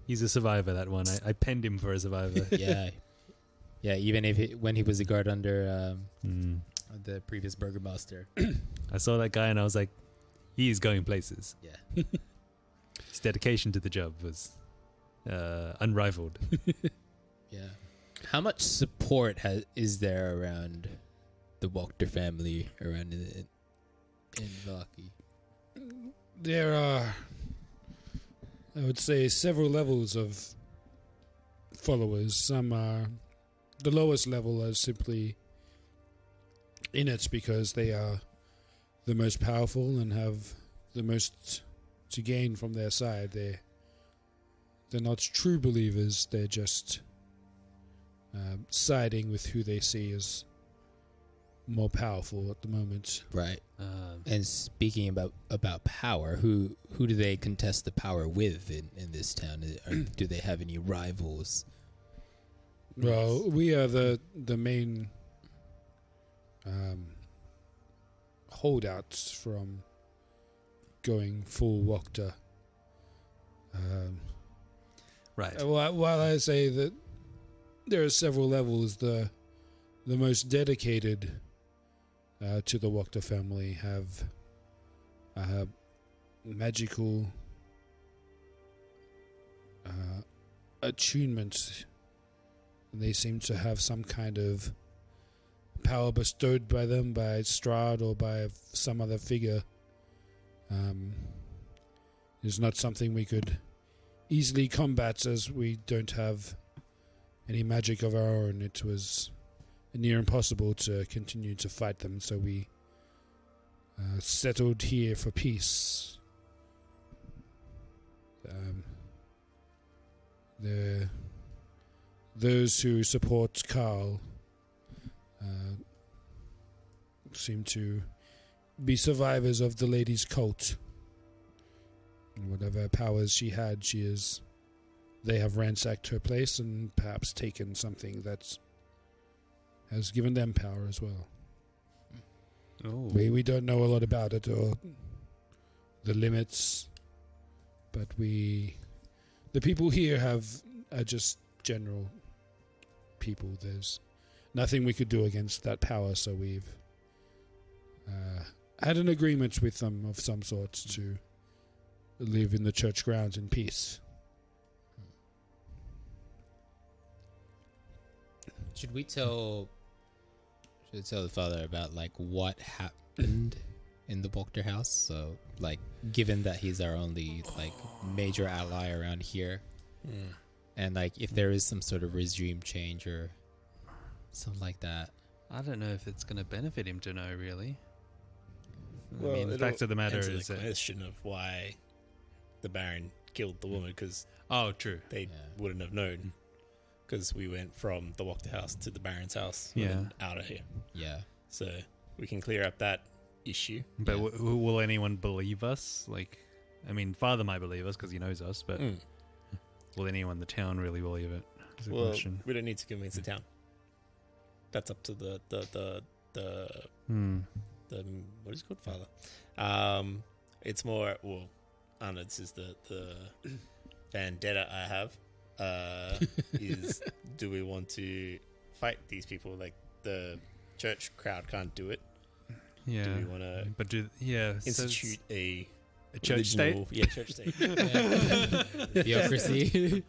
He's a survivor, that one. I penned him for a survivor. Yeah. Yeah, even when he was a guard under the previous burgomaster. I saw that guy and I was like, he is going places. Yeah. His dedication to the job was unrivaled. Yeah. How much support is there around the Wachter family around in Valaki? There are, I would say, several levels of followers. Some are, the lowest level are simply in it because they are the most powerful and have the most to gain from their side. They're not true believers. They're just siding with who they see as more powerful at the moment. Right. And speaking about power, who do they contest the power with in this town? Do they have any rivals? Well, we are the main holdouts from going full Wachter. Right. While I say that there are several levels, the most dedicated to the Wachter family have magical attunement. They seem to have some kind of power bestowed by them, by Strahd or by some other figure. It's not something we could easily combat, as we don't have any magic of our own. It was near impossible to continue to fight them, so we settled here for peace. Those who support Carl seem to be survivors of the lady's cult. And whatever powers she had, they have ransacked her place and perhaps taken something that has given them power as well. Oh. We don't know a lot about it or the limits, but the people here are just general people. There's nothing we could do against that power, so we've had an agreement with them of some sort to live in the church grounds in peace. Should we tell the father about like what happened in the Wachter house? So like, given that he's our only like major ally around here, and like if there is some sort of regime change or something like that. I don't know if it's going to benefit him to know, really. Well, I mean, the fact of the matter is the question of why the Baron killed the woman, because true. they wouldn't have known, because we went from the Wachter house to the Baron's house, out of here. Yeah. So we can clear up that issue. But will anyone believe us? Like, I mean, Father might believe us because he knows us, but will anyone in the town really believe it? Is the question. We don't need to convince the town. That's up to the what is it called, Father? It's more, well, I don't know, this is the vendetta I have, is do we want to fight these people? Like, the church crowd can't do it. Yeah. Do we want to institute a church state? Yeah, church state. Theocracy.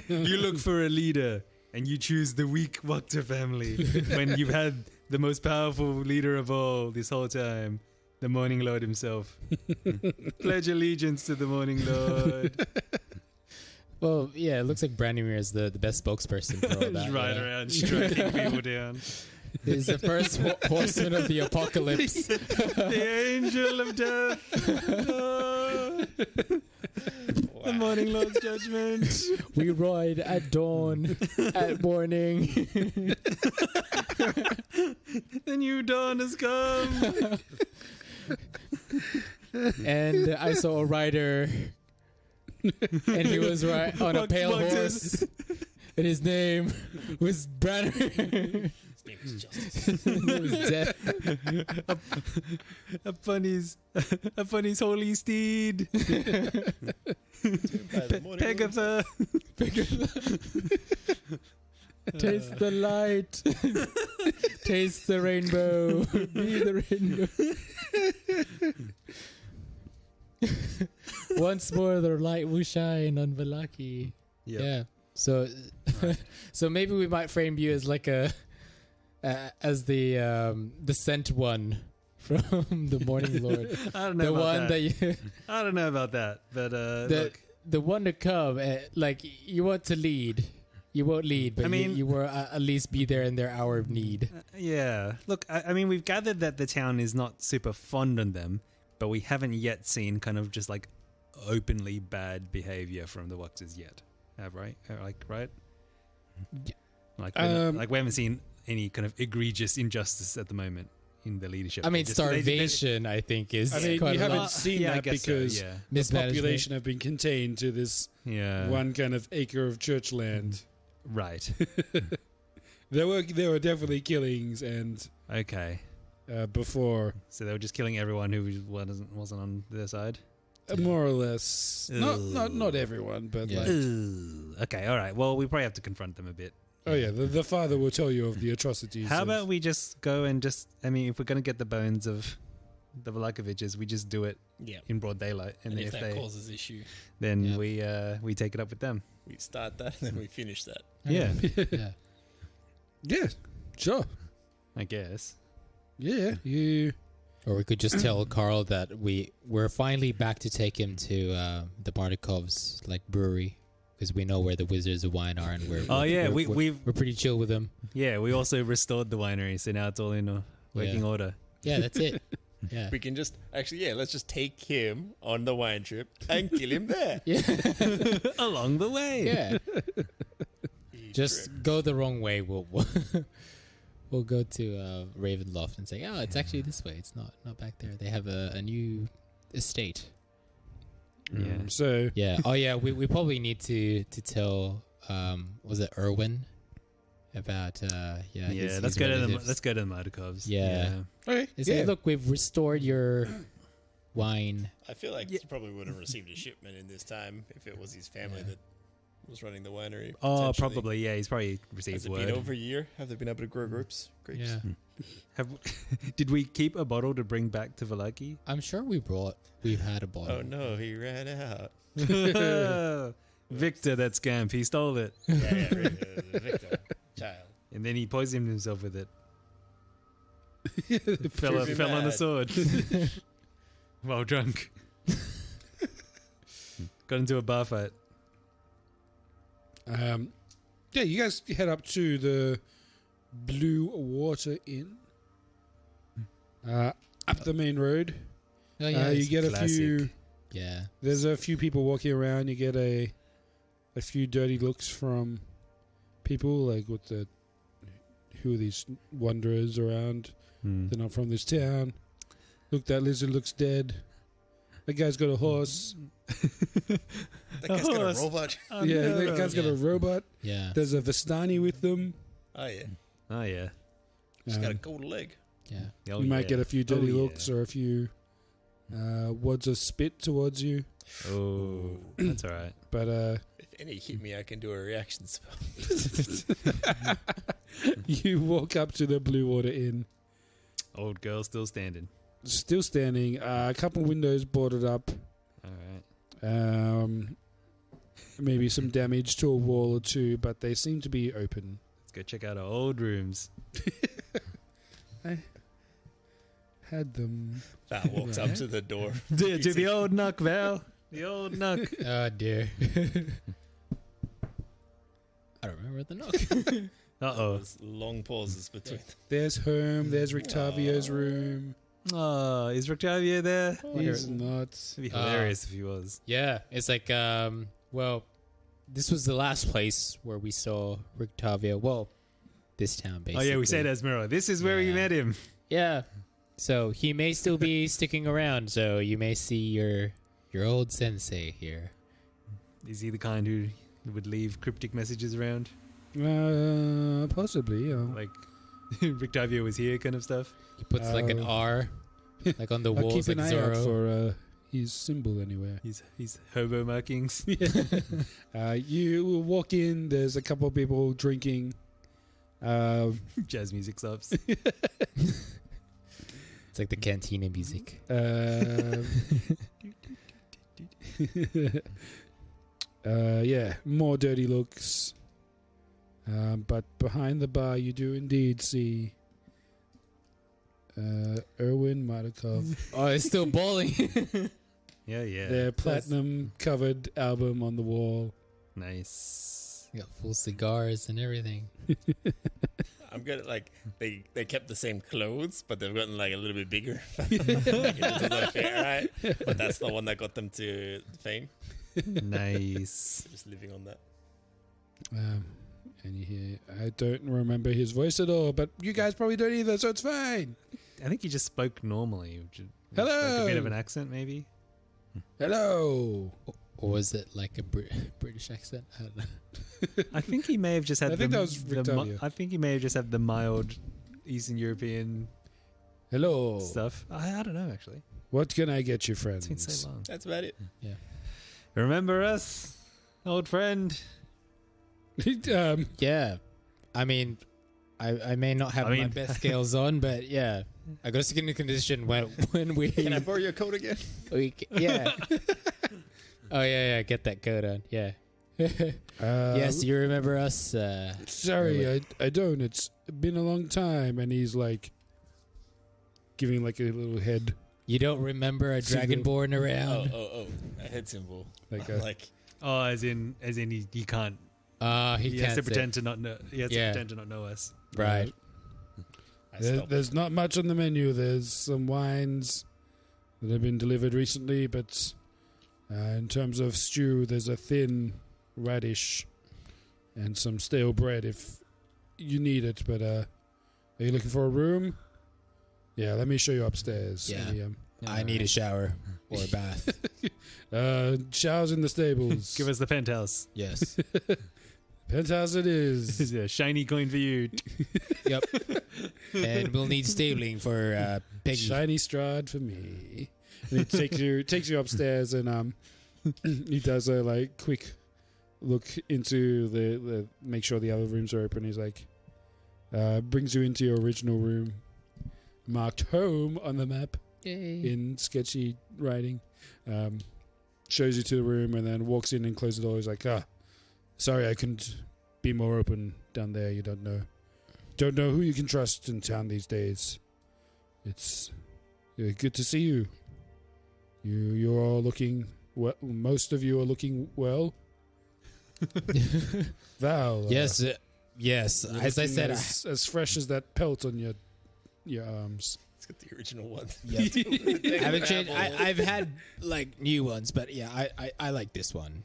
You look for a leader and you choose the weak Wachter family when you've had the most powerful leader of all this whole time, the Morning Lord himself. Pledge allegiance to the Morning Lord. Well, yeah, it looks like Branimir is the best spokesperson for all that. Just ride around striking people down. He's the first horseman of the apocalypse. The angel of death. Oh. Wow. The Morning Lord's judgment. We ride at dawn, at morning. The new dawn has come. And I saw a rider, and he was on a pale horse, and his name was Branimir. His name was Death. Upon his holy steed. Pegatha. Taste the light. Taste the rainbow. Be the rainbow. Once more the light will shine on Valaki. Yep. Yeah. So so maybe we might frame you as like as the sent one from the Morning Lord. I don't know the about one that. I don't know about that, but the one to come. Like, you want to lead. You won't lead, but I mean, you will at least be there in their hour of need. Yeah. Look, I mean, we've gathered that the town is not super fond on them, but we haven't yet seen kind of just like openly bad behavior from the Wachters yet. Right? Right? Like we haven't seen any kind of egregious injustice at the moment in the leadership. I mean, starvation, I think, is. I mean, quite you haven't seen that because the population have been contained to this one kind of acre of church land. Right. There were definitely killings and before. So they were just killing everyone who wasn't on their side. More or less. Not everyone, but like. Okay, all right. Well, we probably have to confront them a bit Oh yeah, the father will tell you of the atrocities. How of- about we just go and if we're going to get the bones of the Vlakoviches, we just do it Yeah. in broad daylight. And if if that they, causes issue, then Yeah. we take it up with them. we start that and then we finish that. Yeah. Yeah. Yeah, sure. I guess. Yeah, you. Or we could just tell Carl that we're finally back to take him to the Martikovs brewery, because we know where the Wizards of Wine are, and we're pretty chill with them. Yeah, we also restored the winery, so now it's all in working order. Yeah, that's it. Yeah. We can just let's just take him on the wine trip and kill him there. Yeah. Along the way. Yeah. Just go the wrong way. We'll go to Ravenloft and say, "Oh, it's actually this way. It's not back there. They have a new estate." Yeah. So Yeah. Oh, yeah. We probably need to tell. Was it Erwin about? Let's go to the Martikovs. Yeah. okay, Say, look, we've restored your wine. I feel like he probably would have received a shipment in this time if it was his family that was running the winery. Oh, potentially. probably. Yeah, he's probably received Has it word. been over a year? Have they been able to grow grapes? Yeah. Did we keep a bottle to bring back to Valaki? I'm sure we've had a bottle. Oh no, he ran out. Victor, that scamp, he stole it. Yeah, Victor, child. And then he poisoned himself with it. fell on the mad. sword. While drunk. Got into a bar fight. Yeah, you guys head up to the Blue Water Inn. Up the main road. Oh, yeah. You get classic. a few. Yeah. There's a few people walking around. You get a few dirty looks from people, with who are these wanderers around? They're not from this town. Look, that lizard looks dead. That guy's got a horse. That guy's got a robot. That guy's got a robot. Yeah. There's a Vistani with them. Oh yeah, Oh, yeah. he's got a gold leg. Yeah. Oh, You might yeah. get a few dirty Oh, yeah. looks or a few wads of spit towards you. Oh, that's all right. But If any hit me, I can do a reaction spell. you walk up to the Blue Water Inn. Old girl still standing. Still standing. A couple windows boarded up. All right. Maybe some damage to a wall or two, but they seem to be open. Let's go check out our old rooms. Had them. Val walks up to the door. Do the old knock, Val. The old knock. Oh, dear. I don't remember the knock. Uh-oh. There's long pauses between. There's home. There's Rictavio's room. Oh, is Rictavio there? He's not. It'd be hilarious if he was. Yeah. It's like, well, this was the last place where we saw Rictavio. Well, this town, basically. Oh, yeah, we said Esmeralda. This is where we Yeah. met him. Yeah. So he may still be sticking around, so you may see your old sensei here. Is he the kind who would leave cryptic messages around? Possibly. Like, Rictavio was here kind of stuff? He puts like an R, like on the I'll walls, keep like an eye out Zorro. for his symbol anywhere. His hobo markings. You will walk in. There's a couple of people drinking. Jazz music stops. It's like the cantina music. Yeah, more dirty looks. But behind the bar, you do indeed see Erwin Martikov. Oh, it's still bowling. Yeah. Their platinum-covered album on the wall. Nice. Got full cigars and everything. I'm gonna they kept the same clothes, but they've gotten a little bit bigger. It doesn't fit, right? But that's the one that got them to fame. Nice. Just living on that. And you hear, I don't remember his voice at all, but you guys probably don't either, so it's fine. I think he just spoke normally. Hello. Like a bit of an accent, maybe. Hello. Or was it like a British accent? I don't know. I think he may have just had. I think that was Rictavio. I think he may have just had the mild Eastern European Hello. stuff. I don't know actually. What can I get you, friends? It's been so long. That's about it. Yeah. Remember us, old friend? Yeah. I mean, I may not have my best scales on, but yeah, I got a skin condition when we. Can I borrow your coat again? Yeah. Oh yeah, get that coat on. Yeah. Yes, you remember us? Sorry, I don't. It's been a long time, and he's like giving like a little head. You don't remember a dragonborn around? Oh, a head symbol. Oh, as in he can't. He has can't to pretend to not know. He has to pretend to not know us. Right. There's not much on the menu. There's some wines that have been delivered recently, but in terms of stew, there's a thin radish and some stale bread if you need it. But are you looking for a room? Yeah, let me show you upstairs. Yeah. I need a shower or a bath. Showers in the stables. Give us the penthouse. Yes. Penthouse it is. It's a shiny coin for you. Yep. And we'll need stabling for Peggy. Shiny Strahd for me. And he takes you upstairs, and he does a like quick look into the make sure the other rooms are open. He's like brings you into your original room, marked home on the map. Yay. In sketchy writing. Shows you to the room and then walks in and closes the door. He's like, sorry, I couldn't be more open down there. You don't know who you can trust in town these days. It's good to see you. You're all looking well. Most of you are looking well. Val. Yes. Yes. As I said, as fresh as that pelt on your arms. It's got the original one. Yeah. I haven't changed. I've had like new ones, but yeah, I like this one.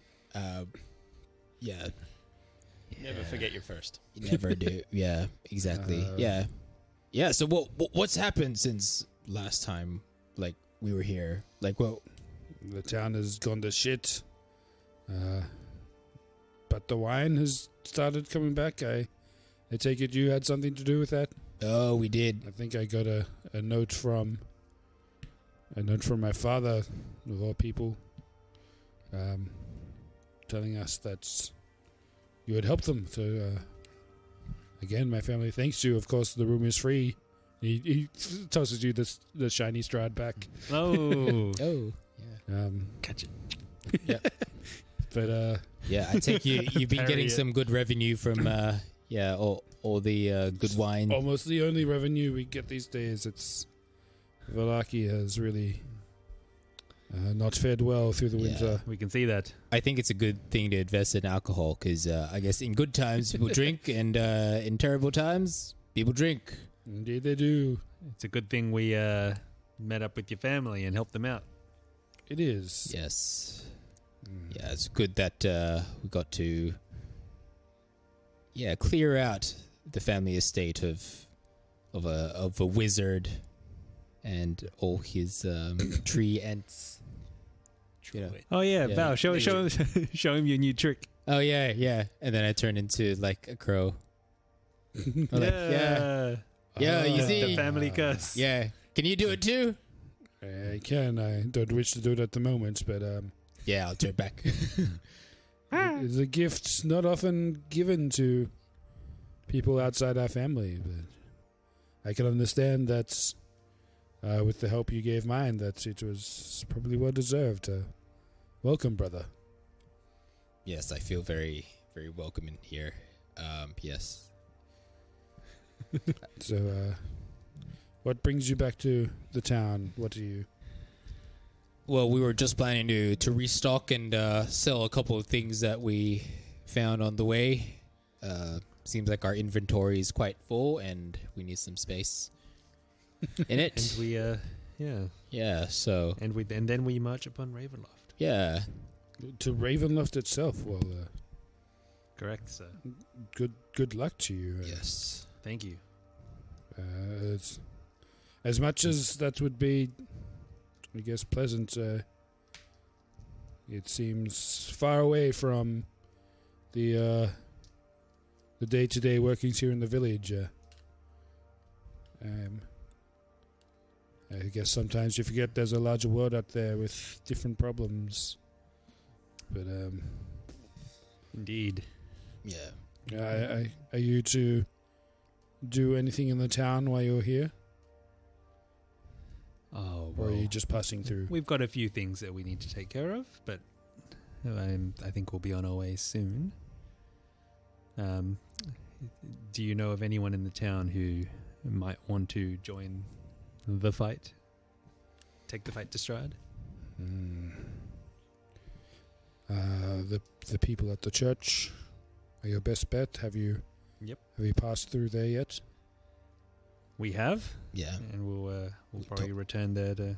Yeah. Never forget your first. You never do. Yeah, exactly. Yeah. So what's happened since last time? Like we were here. Like what? The town has gone to shit. But the wine has started coming back. I take it you had something to do with that. Oh, we did. I think I got a note from my father, of all people, telling us that you had helped them. So, again, my family thanks you. Of course, the room is free. He tosses you the shiny Strahd back. Oh. Oh. Yeah. Catch it. Yeah. But yeah, I take you've been getting some good revenue from all the good wine. Almost the only revenue we get these days. It's Valaki has really not fared well through the winter. We can see that. I think it's a good thing to invest in alcohol because I guess in good times people drink, and in terrible times people drink. Indeed, they do. It's a good thing we met up with your family and helped them out. It is. Yes. Yeah, it's good that we got to clear out the family estate of a wizard and all his tree ants. You know. Oh yeah, Val, show him your new trick. Oh yeah, and then I turned into like a crow. I'm like, yeah, you see the family curse. Yeah, can you do it too? I can. I don't wish to do it at the moment, but yeah, I'll turn back. It's a gift not often given to people outside our family, but I can understand that with the help you gave mine, that it was probably well deserved. Welcome, brother. Yes, I feel very, very welcome in here. Yes. So, what brings you back to the town? What do you... Well, we were just planning to restock and sell a couple of things that we found on the way. Seems like our inventory is quite full, and we need some space in it. And we, yeah. So, and then we march upon Ravenloft. Yeah. To Ravenloft itself. Well, correct, sir. Good luck to you. Yes. Thank you. As much as that would be, I guess, pleasant, it seems far away from the day-to-day workings here in the village. I guess sometimes you forget there's a larger world out there with different problems. But indeed. Yeah. Are you to do anything in the town while you're here? Oh, Or well, are you just passing through? we've got a few things that we need to take care of, but I think we'll be on our way soon. Do you know of anyone in the town who might want to join the fight? Take the fight to Strahd? The people at the church are your best bet. Have you passed through there yet? We have, Yeah. and we'll probably return there to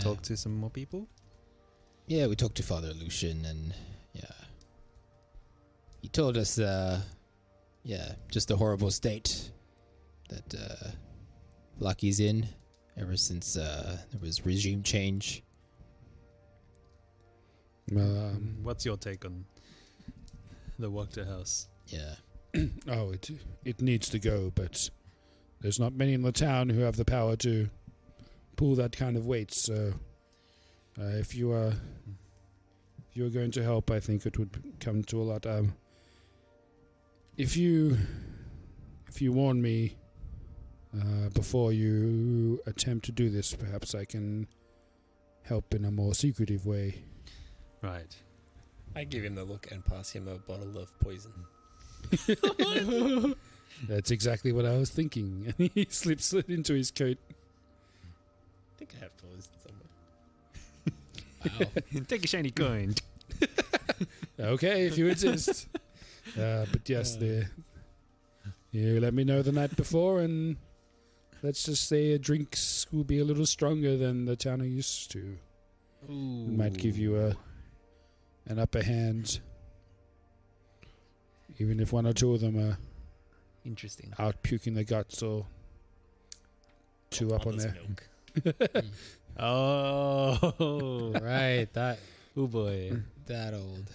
talk to some more people. Yeah, we talked to Father Lucian, and he told us, just the horrible state that Lucky's in ever since there was regime change. What's your take on the Wachter House? Yeah. It needs to go, but there's not many in the town who have the power to pull that kind of weight. So, if you are going to help, I think it would come to a lot. If you warn me before you attempt to do this, perhaps I can help in a more secretive way. Right. I give him the look and pass him a bottle of poison. That's exactly what I was thinking. And he slips it into his coat. I think I have poison somewhere. Wow. Take a shiny coin. Okay, if you insist. But yes, you let me know the night before, and let's just say drinks will be a little stronger than the town are used to. Ooh. It might give you an upper hand, even if one or two of them are Interesting. out puking their guts or two up on Mother's there. milk. Oh, Right, that oh boy. old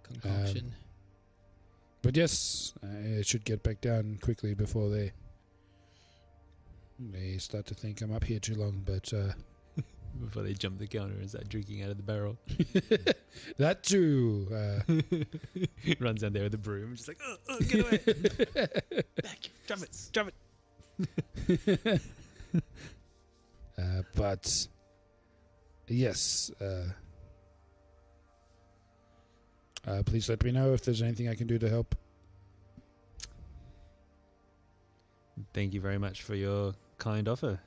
concoction. But yes, I should get back down quickly before they start to think I'm up here too long. But Before they jump the counter and start drinking out of the barrel. that too. Runs down there with a broom, just like, oh, get away. Back, drop it. But yes, please let me know if there's anything I can do to help. Thank you very much for your kind offer.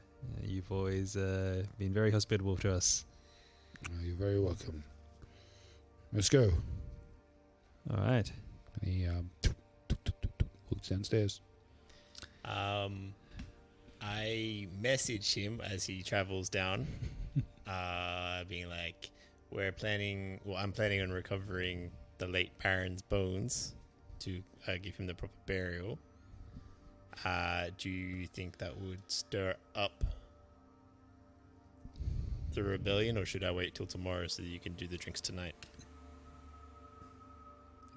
You've always been very hospitable to us. You're very welcome. Let's go. All right. And he walks downstairs. I message him as he travels down, being like, I'm planning on recovering the late Baron's bones to give him the proper burial. Do you think that would stir up the rebellion, or should I wait till tomorrow so that you can do the drinks tonight?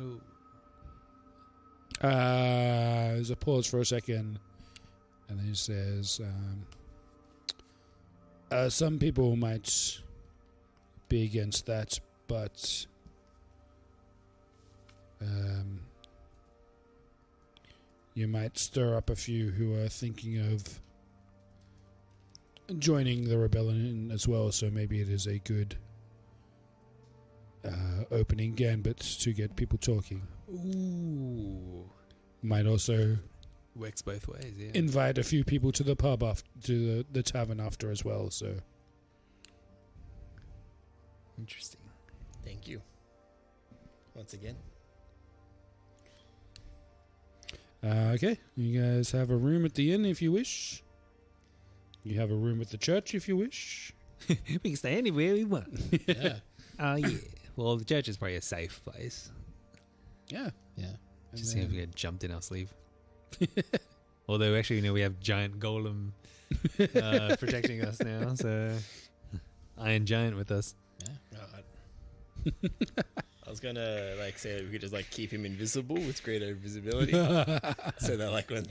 Ooh. There's a pause for a second, and then he says, some people might be against that, but you might stir up a few who are thinking of joining the rebellion as well, so maybe it is a good opening gambit to get people talking. Ooh. Might also Works both ways, yeah. invite a few people to the pub to the tavern after as well. So Interesting. Thank you. Once again. okay, you guys have a room at the inn if you wish. You have a room at the church if you wish. We can stay anywhere we want. Yeah. Oh, yeah. Well, the church is probably a safe place. Yeah, Yeah. Just seeing if we get jumped in our sleeve. Although, actually, we have giant golem protecting us now, so Iron Giant with us. Yeah. I was gonna say that we could just keep him invisible with greater invisibility, so that when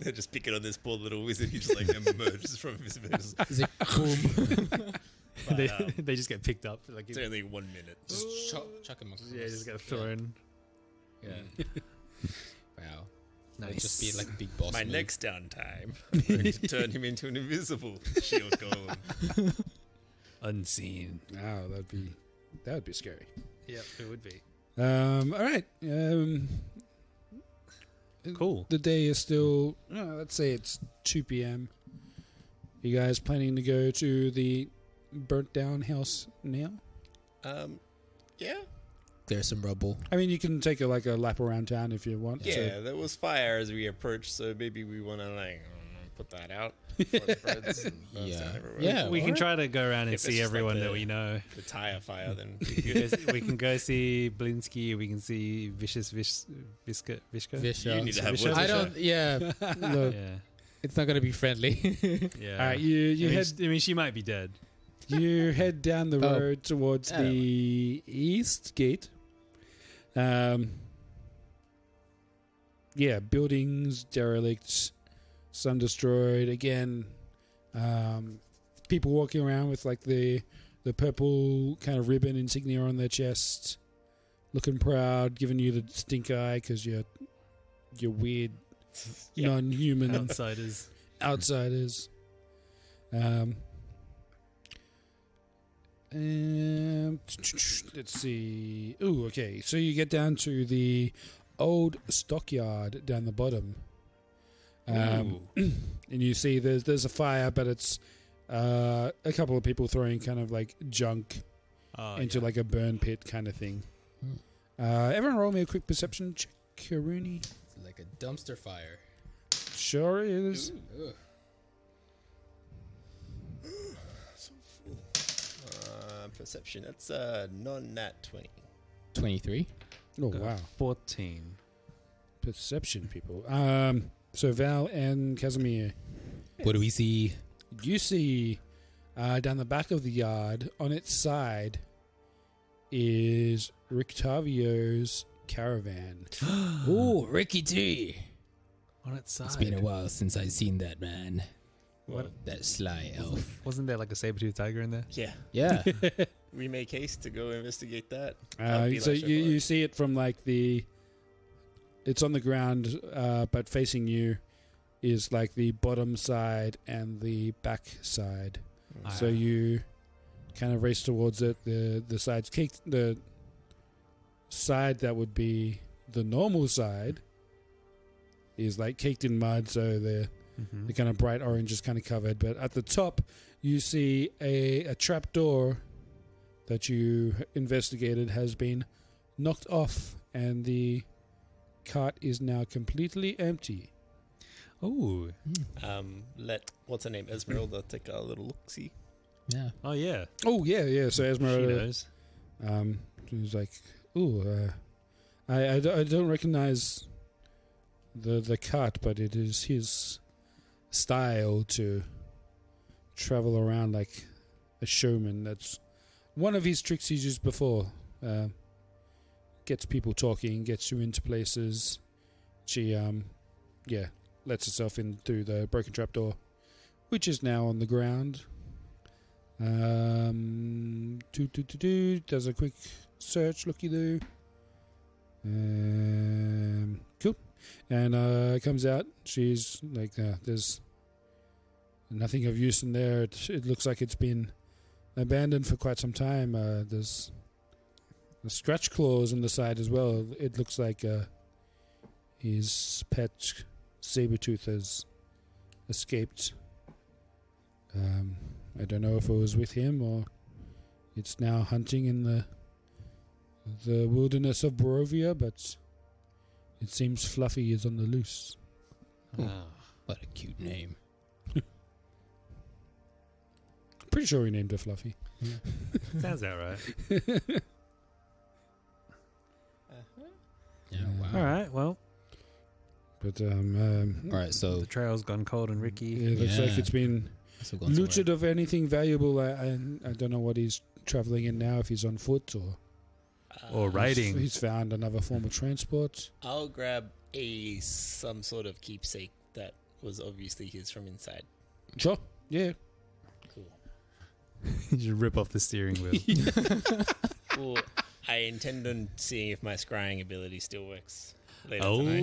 they're just picking on this poor little wizard, he just emerges from invisibility. Is it boom? They just get picked up. It's only 1 minute. Just chuck him across. Yeah, just get thrown. Yeah. Wow. Nice. Just be like a big boss. My move. next downtime, I'm going to turn him into an invisible shield golem. Unseen. Wow, that would be scary. Yep, it would be. All right. Cool. The day is still, let's say it's 2 p.m. You guys planning to go to the burnt down house now? Yeah. There's some rubble. I mean, you can take a lap around town if you want. Yeah, there was fire as we approached, so maybe we want to put that out for the birds and burns Yeah. down everywhere. Yeah. We can try to go around and If it's see just like everyone the- that we know. The tire fire, then We can go see Blinsky. We can see Vicious Visca. Visha. you need to have Visha? words. I don't. Yeah. Look, Yeah. it's not gonna be friendly. Yeah. All right, you head I mean, she might be dead. you head down the Oh. road towards I don't the east gate. Yeah, buildings derelict, some destroyed. Again, people walking around with like the purple kind of ribbon insignia on their chest, looking proud, giving you the stink eye because you're weird, Yeah. non-human Outsiders. outsiders. Let's see. Ooh, okay. So you get down to the old stockyard down the bottom, and you see there's a fire, but it's a couple of people throwing kind of like junk into like a burn pit kind of thing. Everyone, roll me a quick perception check, Rooney. It's like a dumpster fire. Sure is. Ugh. Perception. That's non-nat 20. 23. Oh wow, 14. perception people. So Val and Kazimir. What do we see? You see down the back of the yard, on its side, is Rictavio's caravan. Oh, Ricky T. On its side. It's been a while since I've seen that man. What? That sly elf. Wasn't there like a saber-toothed tiger in there? Yeah. Yeah. We make haste to go investigate that. So you see it from like it's on the ground, but facing you is like the bottom side and the back side. So you kind of race towards it. The side's caked. The side that would be the normal side is like caked in mud, so the kind of bright orange is kind of covered. But at the top, you see a trap door that you investigated has been knocked off, and the cart is now completely empty. Oh. Let what's her name, Esmeralda, take a little look. See. Yeah. Oh, yeah. Oh yeah. So She Esmeralda, knows. she was like, "Ooh, I don't recognize the cart, but it is his style to travel around like a showman. That's one of his tricks he's used before. Gets people talking, gets you into places. She, lets herself in through the broken trapdoor, which is now on the ground. Does a quick search, looky-doo. Cool. And comes out. She's like, there's nothing of use in there. It looks like it's been abandoned for quite some time. There's the scratch claws on the side as well. It looks like his pet Sabertooth has escaped. I don't know if it was with him or it's now hunting in the wilderness of Barovia, but it seems Fluffy is on the loose. Oh. What a cute name. Pretty sure he named her Fluffy. Sounds about right. Yeah. Wow. All right, well, But All right. So the trail's gone cold and Ricky. it looks like Yeah. it's been so gone looted somewhere. of anything valuable. I don't know what he's traveling in now, if he's on foot Or riding. he's found another form of transport. I'll grab some sort of keepsake that was obviously his from inside. Sure. Yeah. Cool. You rip off the steering wheel. Well, I intend on seeing if my scrying ability still works later Oh. tonight.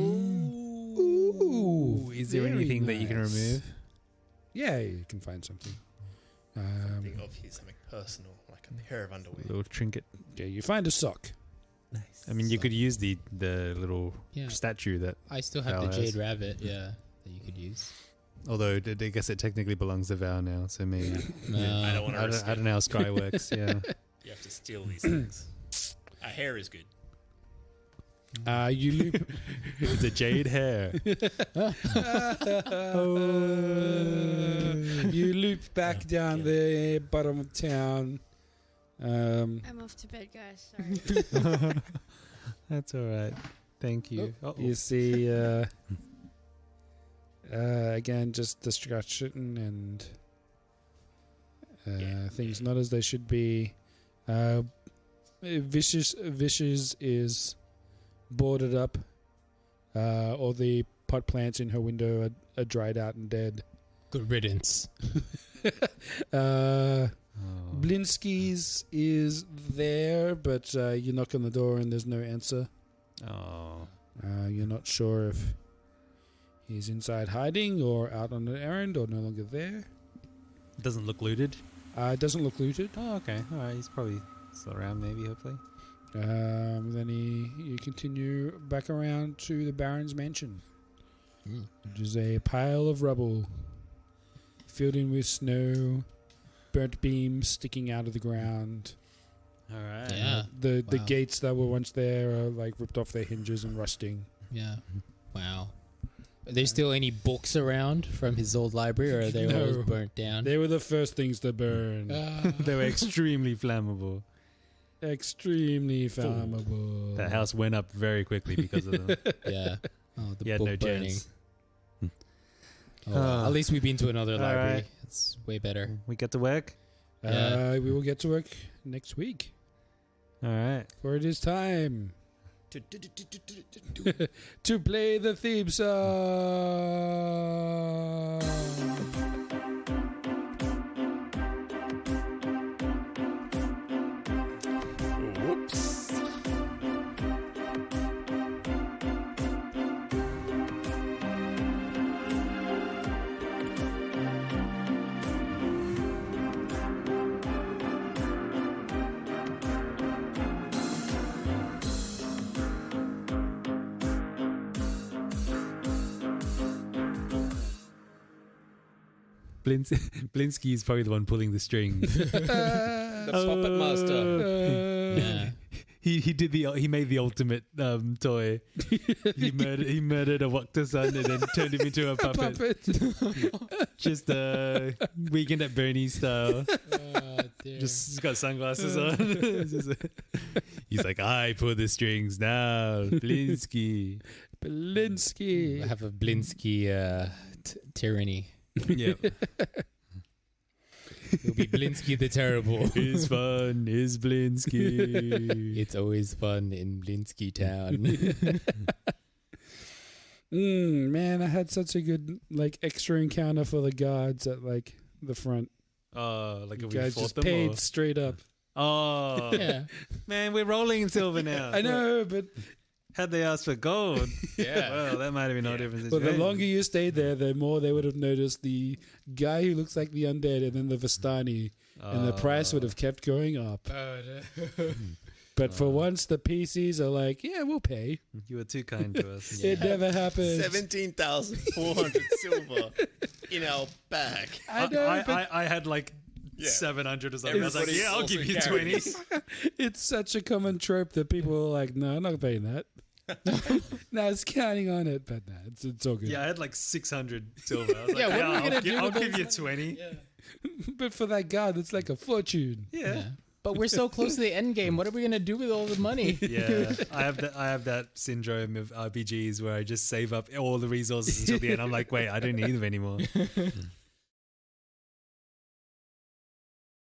Ooh, Is there very anything that you can nice. remove? Yeah, you can find something. Think of here something personal, like a pair of underwear. A little trinket. Okay, you find a sock. Nice. I mean, you could use the little Yeah. statue that, I still have Val the has. jade rabbit, that you could use. although I guess it technically belongs to Val now, so maybe. No. I don't want to risk I don't know how Scry works, yeah. You have to steal these things. Our hair is good. You loop. It's a jade hair. You loop back down the bottom of town. I'm off to bed, guys. Sorry. That's all right. Thank you. You see, again, just destruction and things not as they should be. Vicious is boarded up. All the pot plants in her window are dried out and dead. Good riddance. Blinsky's is there, but you knock on the door and there's no answer. Oh. You're not sure if he's inside hiding or out on an errand or no longer there. It doesn't look looted. It doesn't look looted. Oh, okay. All right. He's probably still around, maybe, hopefully. Then you continue back around to the Baron's mansion, which is a pile of rubble filled in with snow, burnt beams sticking out of the ground. All right. Yeah. The Wow. gates that were once there are like ripped off their hinges and rusting. Yeah. Wow. Are there still any books around from his old library, or are they No. all burnt down? They were the first things to burn. They were extremely flammable. Extremely flammable. That house went up very quickly because of them. Yeah. Oh, the You had book no burning. chance. Oh, well, at least we've been to another All library. right. It's way better. We get to work? Yeah. We will get to work next week, All right. for it is time to play the theme song. Whoops. Blinsky is probably the one pulling the strings. The puppet master. Yeah. He made the ultimate toy. He murdered a Wakta-san and then turned him into a puppet. Just Weekend at Bernie's style. Oh, dear. Just got sunglasses on. He's like, I pull the strings now, Blinsky. Belinsky. I have a Blinsky tyranny. Yep. It'll be Blinsky the Terrible. It's fun, is Blinsky. It's always fun in Blinsky Town. Man, I had such a good extra encounter for the guards at the front. Oh, like You if we guys fought just them paid or? straight up. Oh, Yeah. man, we're rolling in silver now. I know, but Had they asked for gold, Yeah. well, that might have been no difference. the longer you stayed there, the more they would have noticed the guy who looks like the undead and then the Vistani, and the price would have kept going up. But for once, the PCs are like, yeah, we'll pay. You were too kind to us. Yeah. It never happened. 17,400 silver in our bag. I know, but I had like Yeah. 700 or something. I was like, Everybody yeah, I'll also give you 20. carries. it's such a common trope that people are like, no, I'm not paying that. No, it's counting on it, but no, it's all good. Yeah, I had like 600 silver. I was like, Yeah, what are we I'll gonna do I'll with give you those- 20. But for that guard, it's like a fortune. Yeah. Yeah. But we're so close to the end game. What are we gonna do with all the money? Yeah, I have that syndrome of RPGs where I just save up all the resources until the end. I'm like, wait, I don't need them anymore.